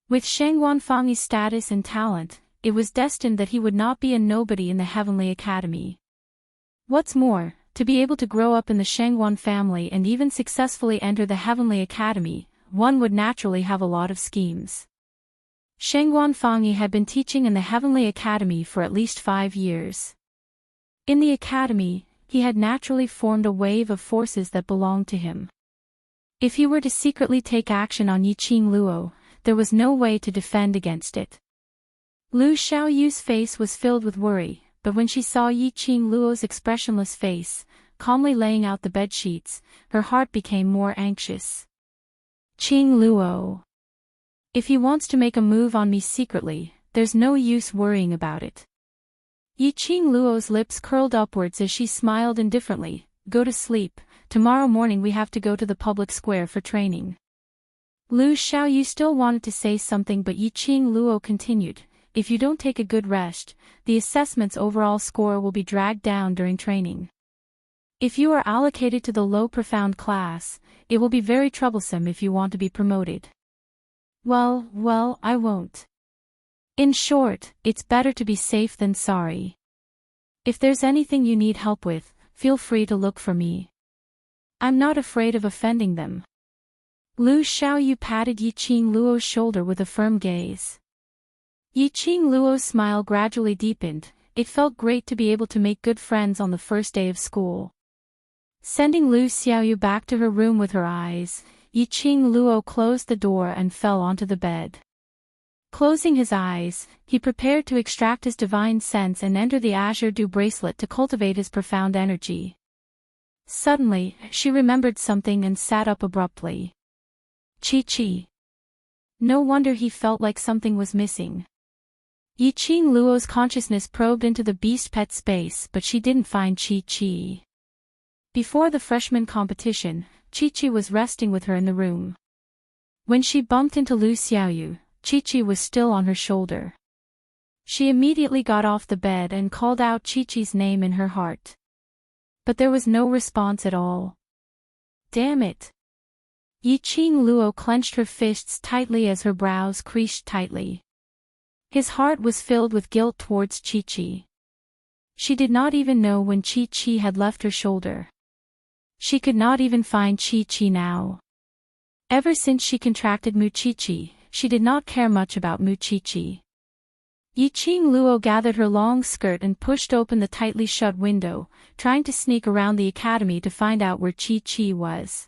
With Shengguan Fangyi's status and talent, it was destined that he would not be a nobody in the Heavenly Academy. What's more, to be able to grow up in the Shengguan family and even successfully enter the Heavenly Academy, one would naturally have a lot of schemes. Shengguan Fangyi had been teaching in the Heavenly Academy for at least 5 years. In the academy, he had naturally formed a wave of forces that belonged to him. If he were to secretly take action on Yi Qing Luo, there was no way to defend against it. Lu Xiaoyu's face was filled with worry, but when she saw Yi Qing Luo's expressionless face, calmly laying out the bedsheets, her heart became more anxious. Qing Luo. If he wants to make a move on me secretly, there's no use worrying about it. Yi Qing Luo's lips curled upwards as she smiled indifferently. Go to sleep, tomorrow morning we have to go to the public square for training. Lu Xiaoyu still wanted to say something but Yi Qing Luo continued. if you don't take a good rest, the assessment's overall score will be dragged down during training. If you are allocated to the low profound class, it will be very troublesome if you want to be promoted. Well, I won't. In short, it's better to be safe than sorry. If there's anything you need help with, feel free to look for me. I'm not afraid of offending them. Lu Xiaoyu patted Yiqing Luo's shoulder with a firm gaze. Yiqing Luo's smile gradually deepened. It felt great to be able to make good friends on the first day of school. Sending Lu Xiaoyu back to her room with her eyes, Yiqing Luo closed the door and fell onto the bed. Closing his eyes, he prepared to extract his divine sense and enter the azure dew bracelet to cultivate his profound energy. Suddenly, she remembered something and sat up abruptly. Chi-Chi. No wonder he felt like something was missing. Yiqing Luo's consciousness probed into the beast pet space, but she didn't find Chi-Chi. Before the freshman competition, Chi-Chi was resting with her in the room. When she bumped into Lu Xiaoyu, Chi-Chi was still on her shoulder. She immediately got off the bed and called out Chi-Chi's name in her heart. But there was no response at all. Damn it! Yiqing Luo clenched her fists tightly as her brows creased tightly. His heart was filled with guilt towards Chi-Chi. She did not even know when Chi-Chi had left her shoulder. She could not even find Chi-Chi now. Ever since she contracted Mu-Chi-Chi, she did not care much about Mu-Chi-Chi. Yiqing Luo gathered her long skirt and pushed open the tightly shut window, trying to sneak around the academy to find out where Chi-Chi was.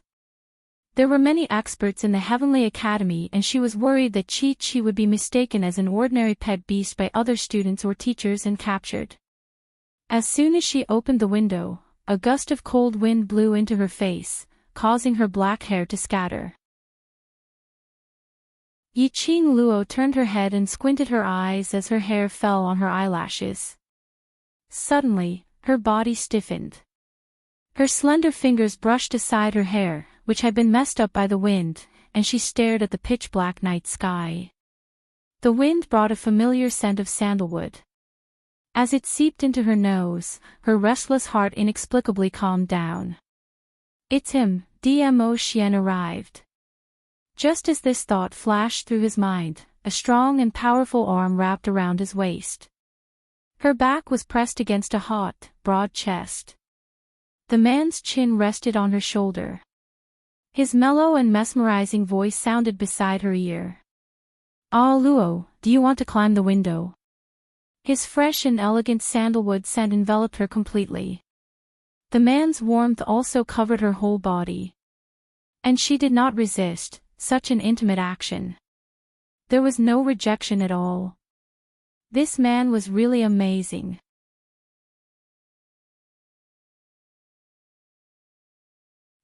There were many experts in the Heavenly Academy and she was worried that Chi-Chi would be mistaken as an ordinary pet beast by other students or teachers and captured. As soon as she opened the window, a gust of cold wind blew into her face, causing her black hair to scatter. Yiqing Luo turned her head and squinted her eyes as her hair fell on her eyelashes. Suddenly, her body stiffened. Her slender fingers brushed aside her hair, which had been messed up by the wind, and she stared at the pitch-black night sky. The wind brought a familiar scent of sandalwood. As it seeped into her nose, her restless heart inexplicably calmed down. It's him, Dmo Xian arrived. Just as this thought flashed through his mind, a strong and powerful arm wrapped around his waist. Her back was pressed against a hot, broad chest. The man's chin rested on her shoulder. His mellow and mesmerizing voice sounded beside her ear. Ah Luo, do you want to climb the window? His fresh and elegant sandalwood scent enveloped her completely. The man's warmth also covered her whole body. And she did not resist such an intimate action. There was no rejection at all. This man was really amazing.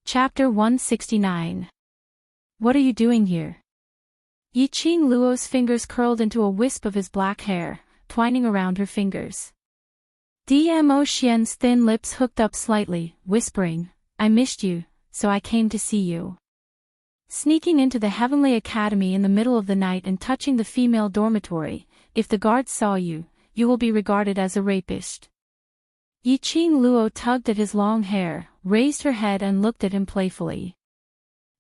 Chapter 169. What are you doing here? Yiqing Luo's fingers curled into a wisp of his black hair, twining around her fingers. Dmo Xian's thin lips hooked up slightly, whispering, I missed you, so I came to see you. Sneaking into the Heavenly Academy in the middle of the night and touching the female dormitory, if the guards saw you, you will be regarded as a rapist. Yiqing Luo tugged at his long hair, raised her head and looked at him playfully.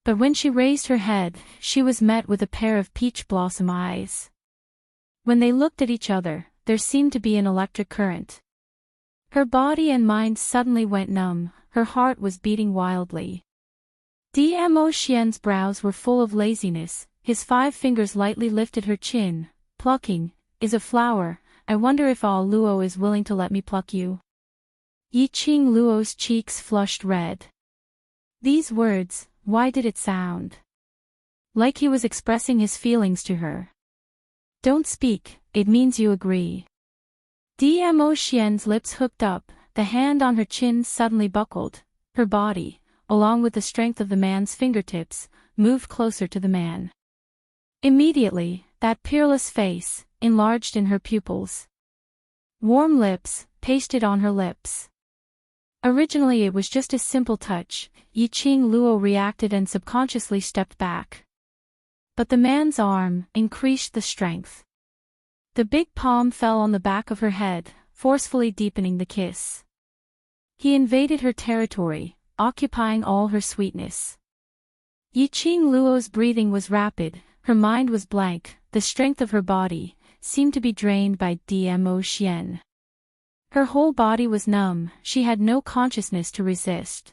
But when she raised her head, she was met with a pair of peach blossom eyes. When they looked at each other, there seemed to be an electric current. Her body and mind suddenly went numb, her heart was beating wildly. Dmo Xian's brows were full of laziness, his 5 fingers lightly lifted her chin, plucking, is a flower, I wonder if Ah Luo is willing to let me pluck you. Yiqing Luo's cheeks flushed red. These words, why did it sound like he was expressing his feelings to her? Don't speak, it means you agree. Dmo Xian's lips hooked up, the hand on her chin suddenly buckled, her body, along with the strength of the man's fingertips, moved closer to the man. Immediately, that peerless face, enlarged in her pupils. Warm lips, pasted on her lips. Originally it was just a simple touch, Yiqing Luo reacted and subconsciously stepped back. But the man's arm increased the strength. The big palm fell on the back of her head, forcefully deepening the kiss. He invaded her territory, occupying all her sweetness. Yiqing Luo's breathing was rapid, her mind was blank, the strength of her body seemed to be drained by Dmo Xian. Her whole body was numb, she had no consciousness to resist.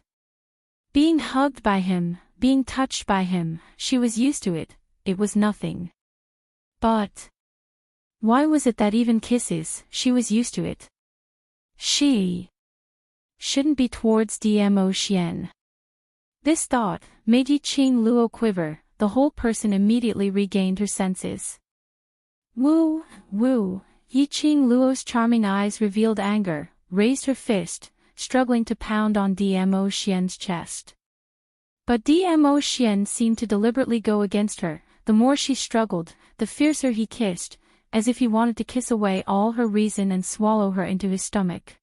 Being hugged by him, being touched by him, she was used to it, it was nothing. But why was it that even kisses, she was used to it? She shouldn't be towards Dmo Xian. This thought made Yiqing Luo quiver, the whole person immediately regained her senses. Woo, woo, Yiqing Luo's charming eyes revealed anger, raised her fist, struggling to pound on Dmo Xian's chest. But Dmo Xian seemed to deliberately go against her, the more she struggled, the fiercer he kissed, as if he wanted to kiss away all her reason and swallow her into his stomach.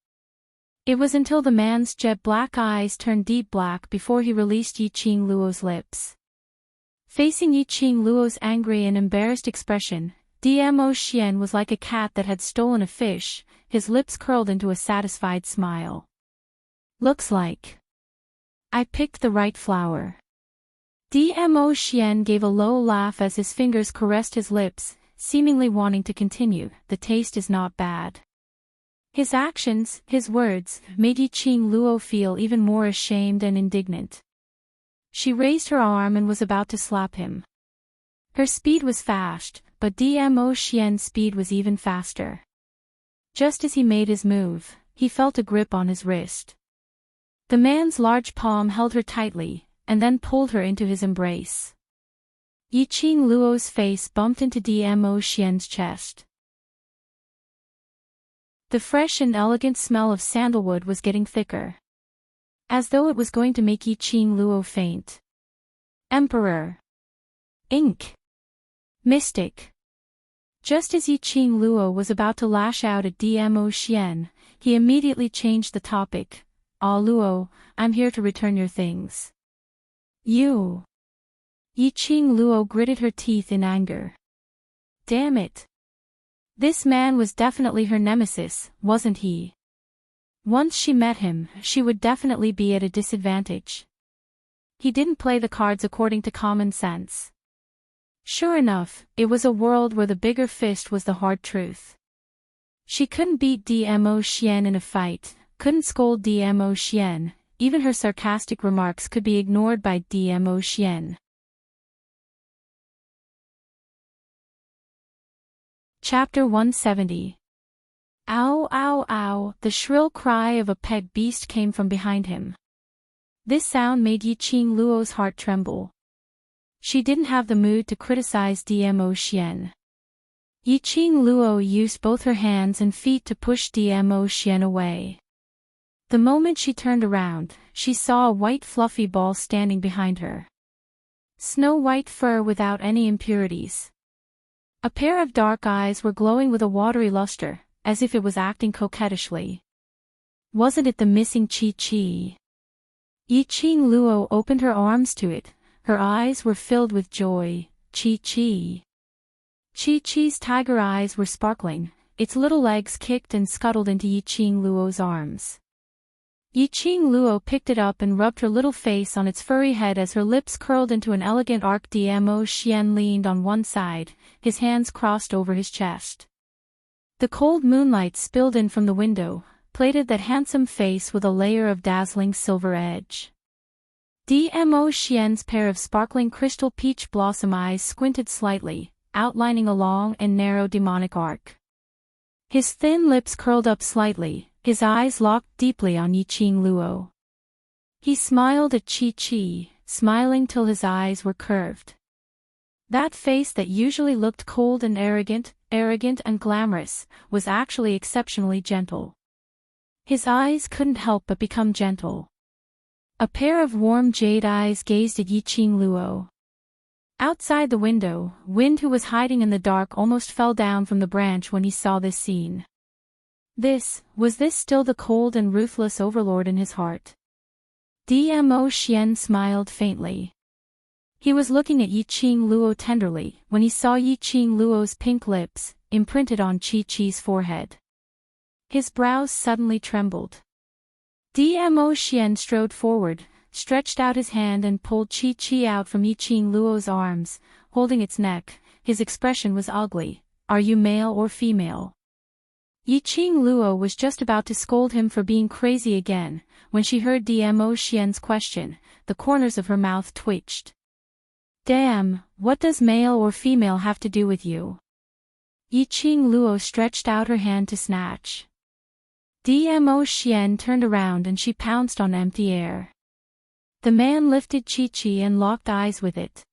It was until the man's jet-black eyes turned deep black before he released Yiqing Luo's lips. Facing Yiqing Luo's angry and embarrassed expression, Dmo Xian was like a cat that had stolen a fish, his lips curled into a satisfied smile. Looks like I picked the right flower. Dmo Xian gave a low laugh as his fingers caressed his lips, seemingly wanting to continue, the taste is not bad. His actions, his words, made Yiqing Luo feel even more ashamed and indignant. She raised her arm and was about to slap him. Her speed was fast, but Dmo Xian's speed was even faster. Just as he made his move, he felt a grip on his wrist. The man's large palm held her tightly, and then pulled her into his embrace. Yiqing Luo's face bumped into Dmo Xian's chest. The fresh and elegant smell of sandalwood was getting thicker, as though it was going to make Yiqing Luo faint. Emperor. Ink. Mystic. Just as Yiqing Luo was about to lash out at Dmo Xian, he immediately changed the topic. Ah Luo, I'm here to return your things. You. Yiqing Luo gritted her teeth in anger. Damn it. This man was definitely her nemesis, wasn't he? Once she met him, she would definitely be at a disadvantage. He didn't play the cards according to common sense. Sure enough, it was a world where the bigger fist was the hard truth. She couldn't beat Dmo Xian in a fight, couldn't scold Dmo Xian, even her sarcastic remarks could be ignored by Dmo Xian. Chapter 170. Ow, ow, ow, the shrill cry of a pet beast came from behind him. This sound made Yiqing Luo's heart tremble. She didn't have the mood to criticize Dmo Xian. Yiqing Luo used both her hands and feet to push Dmo Xian away. The moment she turned around, she saw a white fluffy ball standing behind her. Snow-white fur without any impurities. A pair of dark eyes were glowing with a watery luster, as if it was acting coquettishly. Wasn't it the missing Chi-Chi? Yiqing Luo opened her arms to it, her eyes were filled with joy. Chi-Chi. Chi-Chi's tiger eyes were sparkling, its little legs kicked and scuttled into Yiqing Luo's arms. Yiqing Luo picked it up and rubbed her little face on its furry head as her lips curled into an elegant arc. Dmo Xian leaned on one side, his hands crossed over his chest. The cold moonlight spilled in from the window, plated that handsome face with a layer of dazzling silver edge. Dmo Xian's pair of sparkling crystal peach blossom eyes squinted slightly, outlining a long and narrow demonic arc. His thin lips curled up slightly, his eyes locked deeply on Yiqing Luo. He smiled at Chi-Chi, smiling till his eyes were curved. That face that usually looked cold and arrogant and glamorous, was actually exceptionally gentle. His eyes couldn't help but become gentle. A pair of warm jade eyes gazed at Yiqing Luo. Outside the window, Wind, who was hiding in the dark, almost fell down from the branch when he saw this scene. Was this still the cold and ruthless overlord in his heart? Dmo Xian smiled faintly. He was looking at Yi-Ching Luo tenderly when he saw Yi-Ching Luo's pink lips, imprinted on Chi-Chi's forehead. His brows suddenly trembled. Dmo Xian strode forward, stretched out his hand and pulled Chi-Chi out from Yi-Ching Luo's arms, holding its neck. His expression was ugly. Are you male or female? Yi-Ching Luo was just about to scold him for being crazy again, when she heard Dmo Xian's question. The corners of her mouth twitched. Damn, what does male or female have to do with you? Yi-Ching Luo stretched out her hand to snatch. Dmo Xian turned around and she pounced on empty air. The man lifted Chi-Chi and locked eyes with it.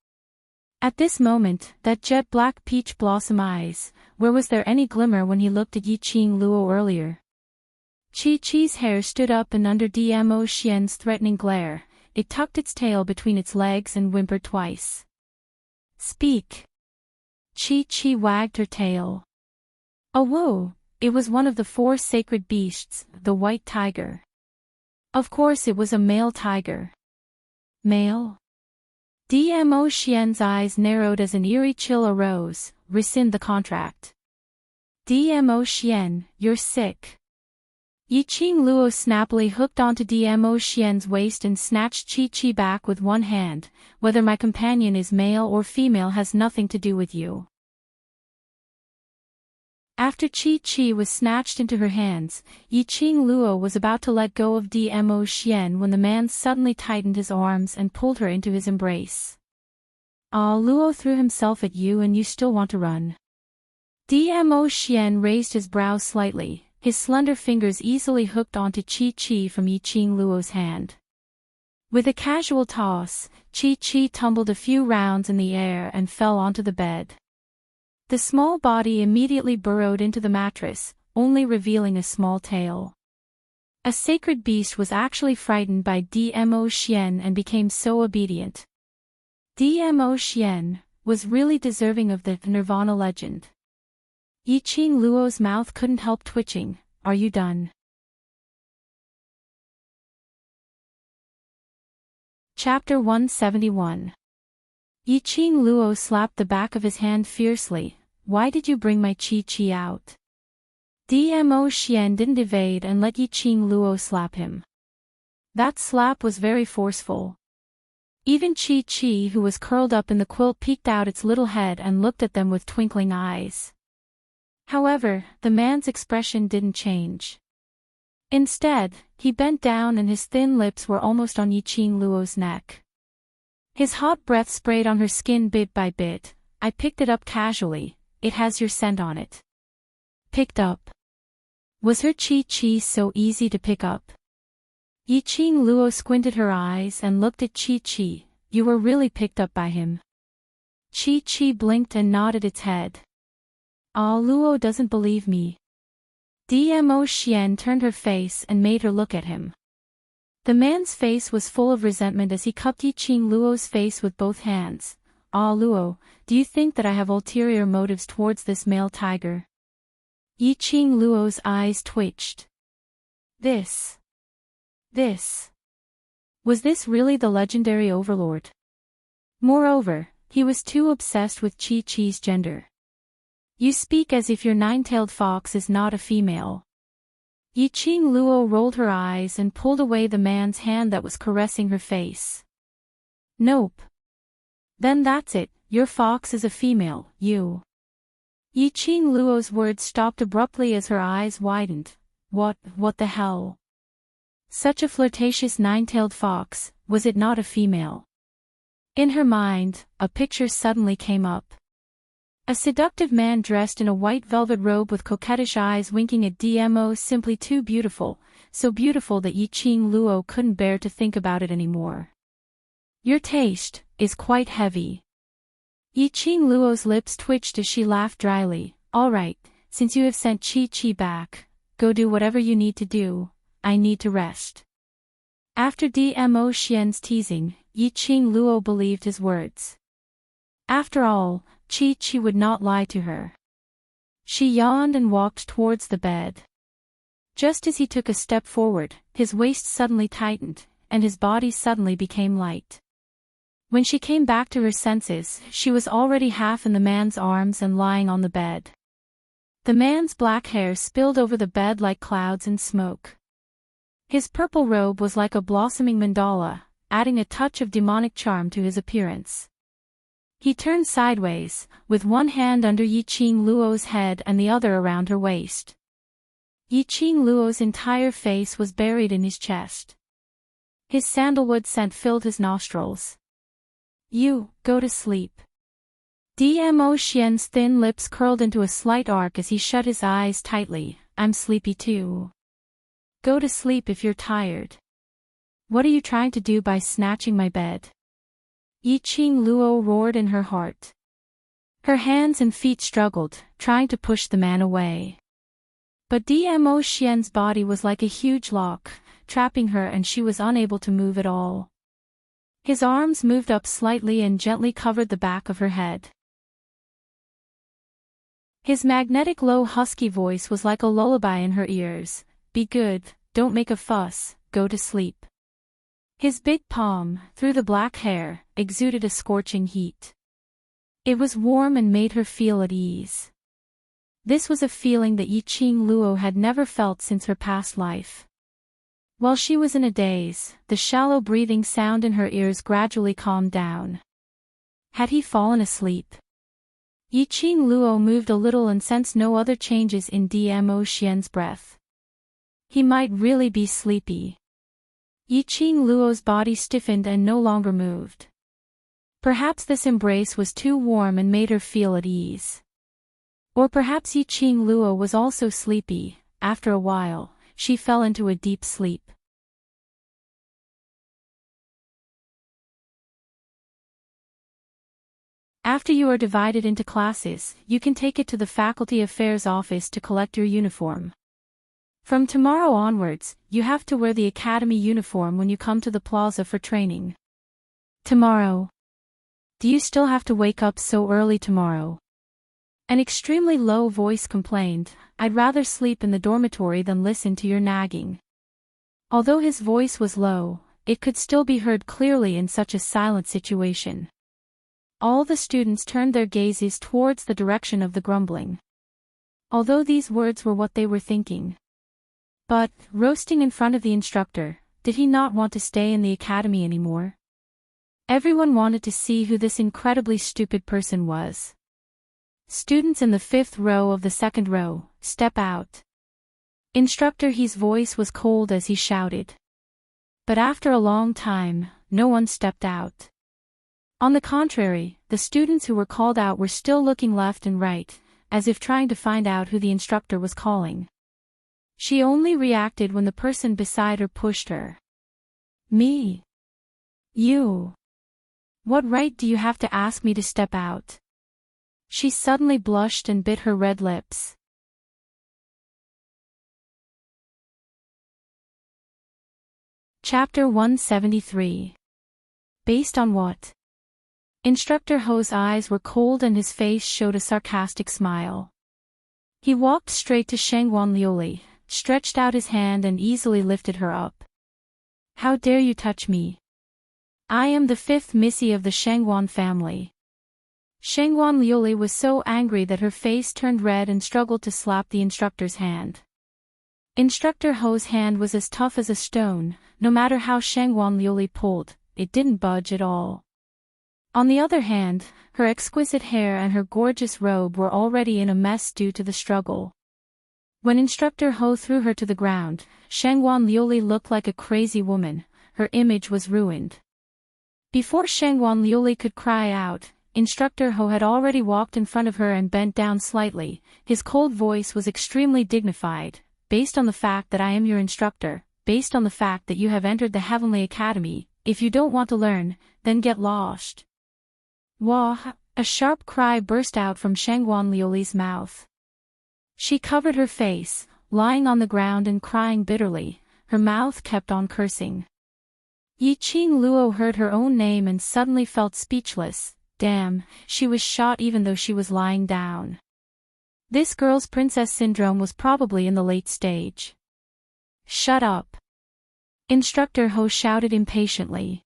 At this moment, that jet-black peach blossom eyes, where was there any glimmer when he looked at Yi-Ching Luo earlier? Chi-Chi's hair stood up and under Dmo Xian's threatening glare, it tucked its tail between its legs and whimpered twice. Speak. Chi-Chi wagged her tail. Oh whoa, it was one of the 4 sacred beasts, the white tiger. Of course it was a male tiger. Male? Dmo Xian's eyes narrowed as an eerie chill arose. Rescind the contract. Dmo Xian, you're sick. Yi-Ching Luo snappily hooked onto Dmo Xian's waist and snatched Chi-Chi back with one hand. Whether my companion is male or female has nothing to do with you. After Chi-Chi was snatched into her hands, Yi-Ching Luo was about to let go of Dmo Xian when the man suddenly tightened his arms and pulled her into his embrace. Ah, Luo threw himself at you and you still want to run. Dmo Xian raised his brows slightly, his slender fingers easily hooked onto Chi-Chi from Yi-Ching Luo's hand. With a casual toss, Chi-Chi tumbled a few rounds in the air and fell onto the bed. The small body immediately burrowed into the mattress, only revealing a small tail. A sacred beast was actually frightened by Dmo Xian and became so obedient. Dmo Xian was really deserving of the Nirvana legend. Yi-Ching Luo's mouth couldn't help twitching. Are you done? Chapter 171. Yi-Ching Luo slapped the back of his hand fiercely. Why did you bring my Chi-Chi out? Dmo Xian didn't evade and let Yi-Ching Luo slap him. That slap was very forceful. Even Chi-Chi, who was curled up in the quilt, peeked out its little head and looked at them with twinkling eyes. However, the man's expression didn't change. Instead, he bent down and his thin lips were almost on Yi-Ching Luo's neck. His hot breath sprayed on her skin bit by bit. I picked it up casually. It has your scent on it. Picked up. Was her Chi-Chi so easy to pick up? Yi-Ching Luo squinted her eyes and looked at Chi-Chi. You were really picked up by him. Chi-Chi blinked and nodded its head. Ah, Luo doesn't believe me. Dmo Xian turned her face and made her look at him. The man's face was full of resentment as he cupped Yi-Ching Luo's face with both hands. Ah, Luo, do you think that I have ulterior motives towards this male tiger? Yi-Ching Luo's eyes twitched. Was this really the legendary overlord? Moreover, he was too obsessed with Chi-Chi's gender. You speak as if your 9-tailed fox is not a female. Yi-Ching Luo rolled her eyes and pulled away the man's hand that was caressing her face. Nope. Then that's it, your fox is a female, you. Yi-Ching Luo's words stopped abruptly as her eyes widened. What the hell? Such a flirtatious 9-tailed fox, was it not a female? In her mind, a picture suddenly came up. A seductive man dressed in a white velvet robe with coquettish eyes winking at Dmo, simply too beautiful, so beautiful that Yi-Ching Luo couldn't bear to think about it anymore. Your taste is quite heavy. Yi-Ching Luo's lips twitched as she laughed dryly. All right, since you have sent Chi-Chi back, go do whatever you need to do. I need to rest. After Dmo Xian's teasing, Yi-Ching Luo believed his words. After all, Chi-Chi would not lie to her. She yawned and walked towards the bed. Just as he took a step forward, his waist suddenly tightened, and his body suddenly became light. When she came back to her senses, she was already half in the man's arms and lying on the bed. The man's black hair spilled over the bed like clouds and smoke. His purple robe was like a blossoming mandala, adding a touch of demonic charm to his appearance. He turned sideways, with one hand under Yiqing Luo's head and the other around her waist. Yiqing Luo's entire face was buried in his chest. His sandalwood scent filled his nostrils. "You, go to sleep." Dmo Xian's thin lips curled into a slight arc as he shut his eyes tightly. "I'm sleepy too. Go to sleep if you're tired. What are you trying to do by snatching my bed?" Yiqing Luo roared in her heart. Her hands and feet struggled, trying to push the man away. But Dmo Xian's body was like a huge lock, trapping her, and she was unable to move at all. His arms moved up slightly and gently covered the back of her head. His magnetic low husky voice was like a lullaby in her ears. "Be good, don't make a fuss, go to sleep." His big palm, through the black hair, exuded a scorching heat. It was warm and made her feel at ease. This was a feeling that Yiqing Luo had never felt since her past life. While she was in a daze, the shallow breathing sound in her ears gradually calmed down. Had he fallen asleep? Yiqing Luo moved a little and sensed no other changes in Dmo Xian's breath. He might really be sleepy. Yiqing Luo's body stiffened and no longer moved. Perhaps this embrace was too warm and made her feel at ease. Or perhaps Yiqing Luo was also sleepy. After a while, she fell into a deep sleep. After you are divided into classes, you can take it to the Faculty Affairs office to collect your uniform. From tomorrow onwards, you have to wear the academy uniform when you come to the plaza for training. Tomorrow. Do you still have to wake up so early tomorrow? An extremely low voice complained. "I'd rather sleep in the dormitory than listen to your nagging." Although his voice was low, it could still be heard clearly in such a silent situation. All the students turned their gazes towards the direction of the grumbling. Although these words were what they were thinking. But, roasting in front of the instructor, did he not want to stay in the academy anymore? Everyone wanted to see who this incredibly stupid person was. "Students in the 5th row of the 2nd row, step out." Instructor He's voice was cold as he shouted. But after a long time, no one stepped out. On the contrary, the students who were called out were still looking left and right, as if trying to find out who the instructor was calling. She only reacted when the person beside her pushed her. "Me? You? What right do you have to ask me to step out?" She suddenly blushed and bit her red lips. Chapter 173. Based on what? Instructor Ho's eyes were cold and his face showed a sarcastic smile. He walked straight to Shangguan Liuli, stretched out his hand and easily lifted her up. "How dare you touch me? I am the 5th Missy of the Shangguan family." Shangguan Liuli was so angry that her face turned red and struggled to slap the instructor's hand. Instructor Ho's hand was as tough as a stone. No matter how Shangguan Liuli pulled, it didn't budge at all. On the other hand, her exquisite hair and her gorgeous robe were already in a mess due to the struggle. When Instructor Ho threw her to the ground, Shangguan Liuli looked like a crazy woman. Her image was ruined. Before Shangguan Liuli could cry out, Instructor Ho had already walked in front of her and bent down slightly. His cold voice was extremely dignified. "Based on the fact that I am your instructor, based on the fact that you have entered the Heavenly Academy, if you don't want to learn, then get lost." Wah! A sharp cry burst out from Shangguan Liuli's mouth. She covered her face, lying on the ground and crying bitterly. Her mouth kept on cursing. Yiqing Luo heard her own name and suddenly felt speechless. Damn, she was shot even though she was lying down. This girl's princess syndrome was probably in the late stage. "Shut up!" Instructor Ho shouted impatiently.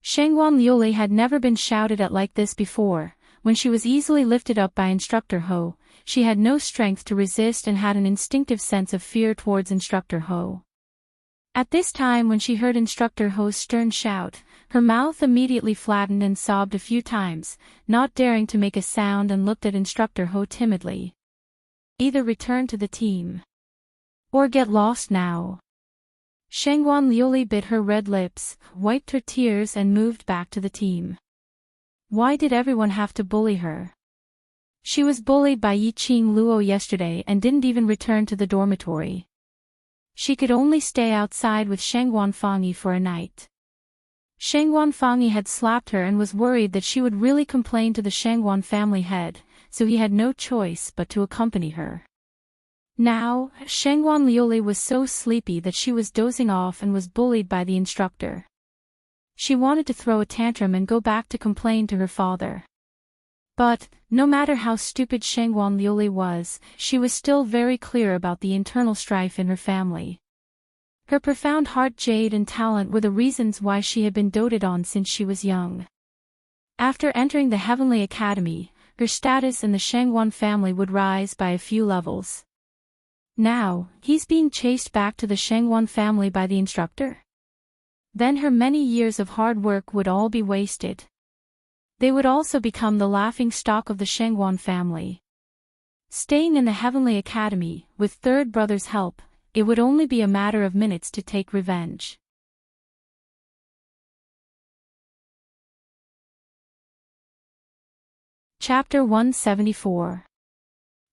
Shangguan Liuli had never been shouted at like this before. When she was easily lifted up by Instructor Ho, she had no strength to resist and had an instinctive sense of fear towards Instructor Ho. At this time, when she heard Instructor Ho's stern shout, her mouth immediately flattened and sobbed a few times, not daring to make a sound, and looked at Instructor Ho timidly. Either return to the team or get lost now. Shangguan Liuli bit her red lips, wiped her tears, and moved back to the team. Why did everyone have to bully her? She was bullied by Yiqing Luo yesterday and didn't even return to the dormitory. She could only stay outside with Shangguan Fangyi for a night. Shangguan Fangyi had slapped her and was worried that she would really complain to the Shangguan family head, so he had no choice but to accompany her. Now, Shangguan Liuli was so sleepy that she was dozing off and was bullied by the instructor. She wanted to throw a tantrum and go back to complain to her father. But, no matter how stupid Shangguan Liuli was, she was still very clear about the internal strife in her family. Her profound heart, jade, and talent were the reasons why she had been doted on since she was young. After entering the Heavenly Academy, her status in the Shangguan family would rise by a few levels. Now, he's being chased back to the Shangguan family by the instructor? Then her many years of hard work would all be wasted. They would also become the laughing stock of the Shangguan family. Staying in the Heavenly Academy, with third brother's help, it would only be a matter of minutes to take revenge. Chapter 174.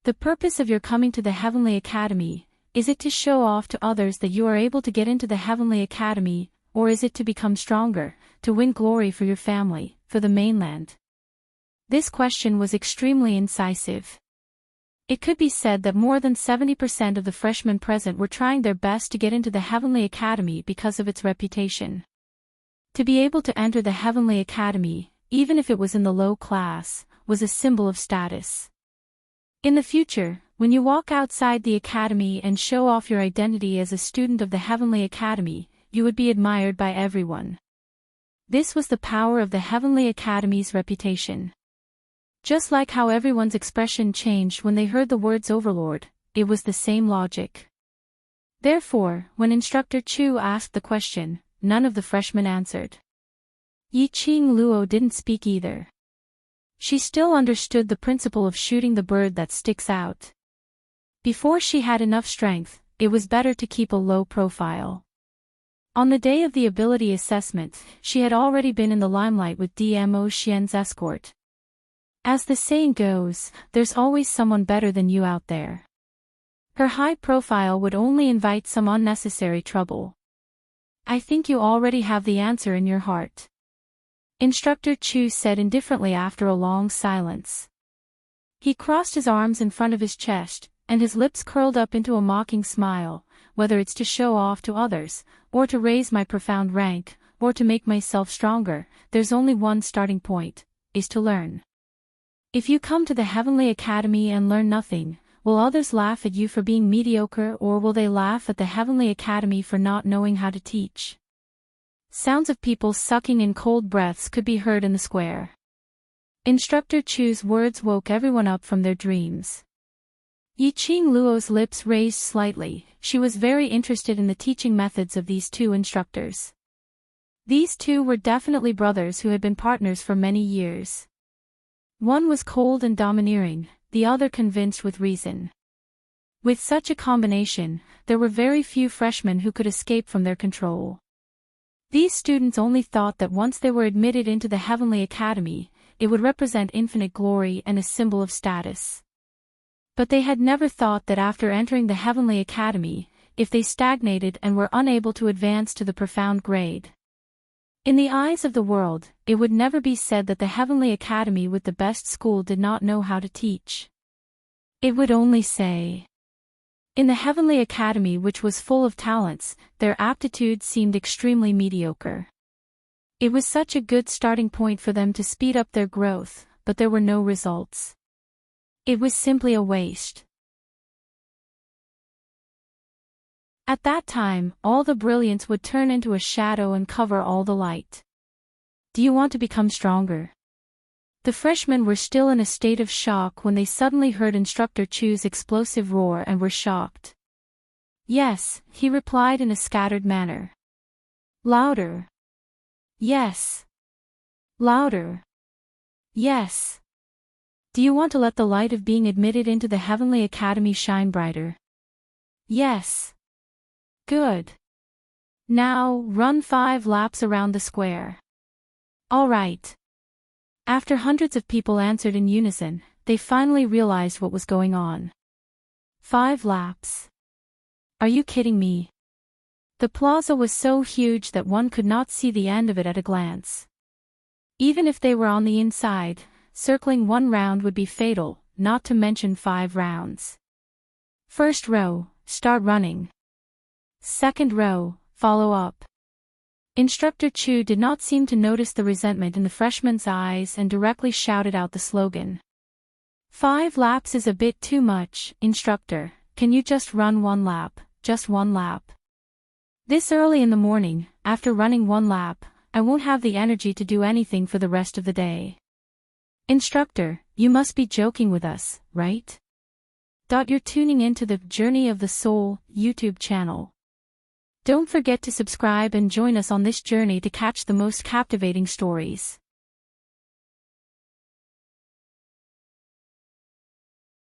The purpose of your coming to the Heavenly Academy, is it to show off to others that you are able to get into the Heavenly Academy, or is it to become stronger, to win glory for your family, for the mainland? This question was extremely incisive. It could be said that more than 70% of the freshmen present were trying their best to get into the Heavenly Academy because of its reputation. To be able to enter the Heavenly Academy, even if it was in the low class, was a symbol of status. In the future, when you walk outside the academy and show off your identity as a student of the Heavenly Academy, you would be admired by everyone. This was the power of the Heavenly Academy's reputation. Just like how everyone's expression changed when they heard the words Overlord, it was the same logic. Therefore, when Instructor Chu asked the question, none of the freshmen answered. Yiqing Luo didn't speak either. She still understood the principle of shooting the bird that sticks out. Before she had enough strength, it was better to keep a low profile. On the day of the ability assessment, she had already been in the limelight with DMO Xian's escort. As the saying goes, there's always someone better than you out there. Her high profile would only invite some unnecessary trouble. I think you already have the answer in your heart. Instructor Chu said indifferently after a long silence. He crossed his arms in front of his chest, and his lips curled up into a mocking smile. Whether it's to show off to others, or to raise my profound rank, or to make myself stronger, there's only one starting point, is to learn. If you come to the Heavenly Academy and learn nothing, will others laugh at you for being mediocre, or will they laugh at the Heavenly Academy for not knowing how to teach? Sounds of people sucking in cold breaths could be heard in the square. Instructor Chu's words woke everyone up from their dreams. Yiqing Luo's lips raised slightly. She was very interested in the teaching methods of these two instructors. These two were definitely brothers who had been partners for many years. One was cold and domineering, the other convinced with reason. With such a combination, there were very few freshmen who could escape from their control. These students only thought that once they were admitted into the Heavenly Academy, it would represent infinite glory and a symbol of status. But they had never thought that after entering the Heavenly Academy, if they stagnated and were unable to advance to the profound grade. In the eyes of the world, it would never be said that the Heavenly Academy with the best school did not know how to teach. It would only say, in the Heavenly Academy, which was full of talents, their aptitude seemed extremely mediocre. It was such a good starting point for them to speed up their growth, but there were no results. It was simply a waste. At that time, all the brilliance would turn into a shadow and cover all the light. Do you want to become stronger? The freshmen were still in a state of shock when they suddenly heard Instructor Chu's explosive roar and were shocked. Yes, he replied in a scattered manner. Louder. Yes. Louder. Yes. Do you want to let the light of being admitted into the Heavenly Academy shine brighter? Yes. Good. Now, run 5 laps around the square. All right. After hundreds of people answered in unison, they finally realized what was going on. 5 laps. Are you kidding me? The plaza was so huge that one could not see the end of it at a glance. Even if they were on the inside, circling 1 round would be fatal, not to mention 5 rounds. First row, start running. Second row, follow up. Instructor Chu did not seem to notice the resentment in the freshman's eyes and directly shouted out the slogan. 5 laps is a bit too much, instructor. Can you just run 1 lap, just 1 lap? This early in the morning, after running 1 lap, I won't have the energy to do anything for the rest of the day. Instructor, you must be joking with us, right? You're tuning into the Journey of the Soul YouTube channel. Don't forget to subscribe and join us on this journey to catch the most captivating stories.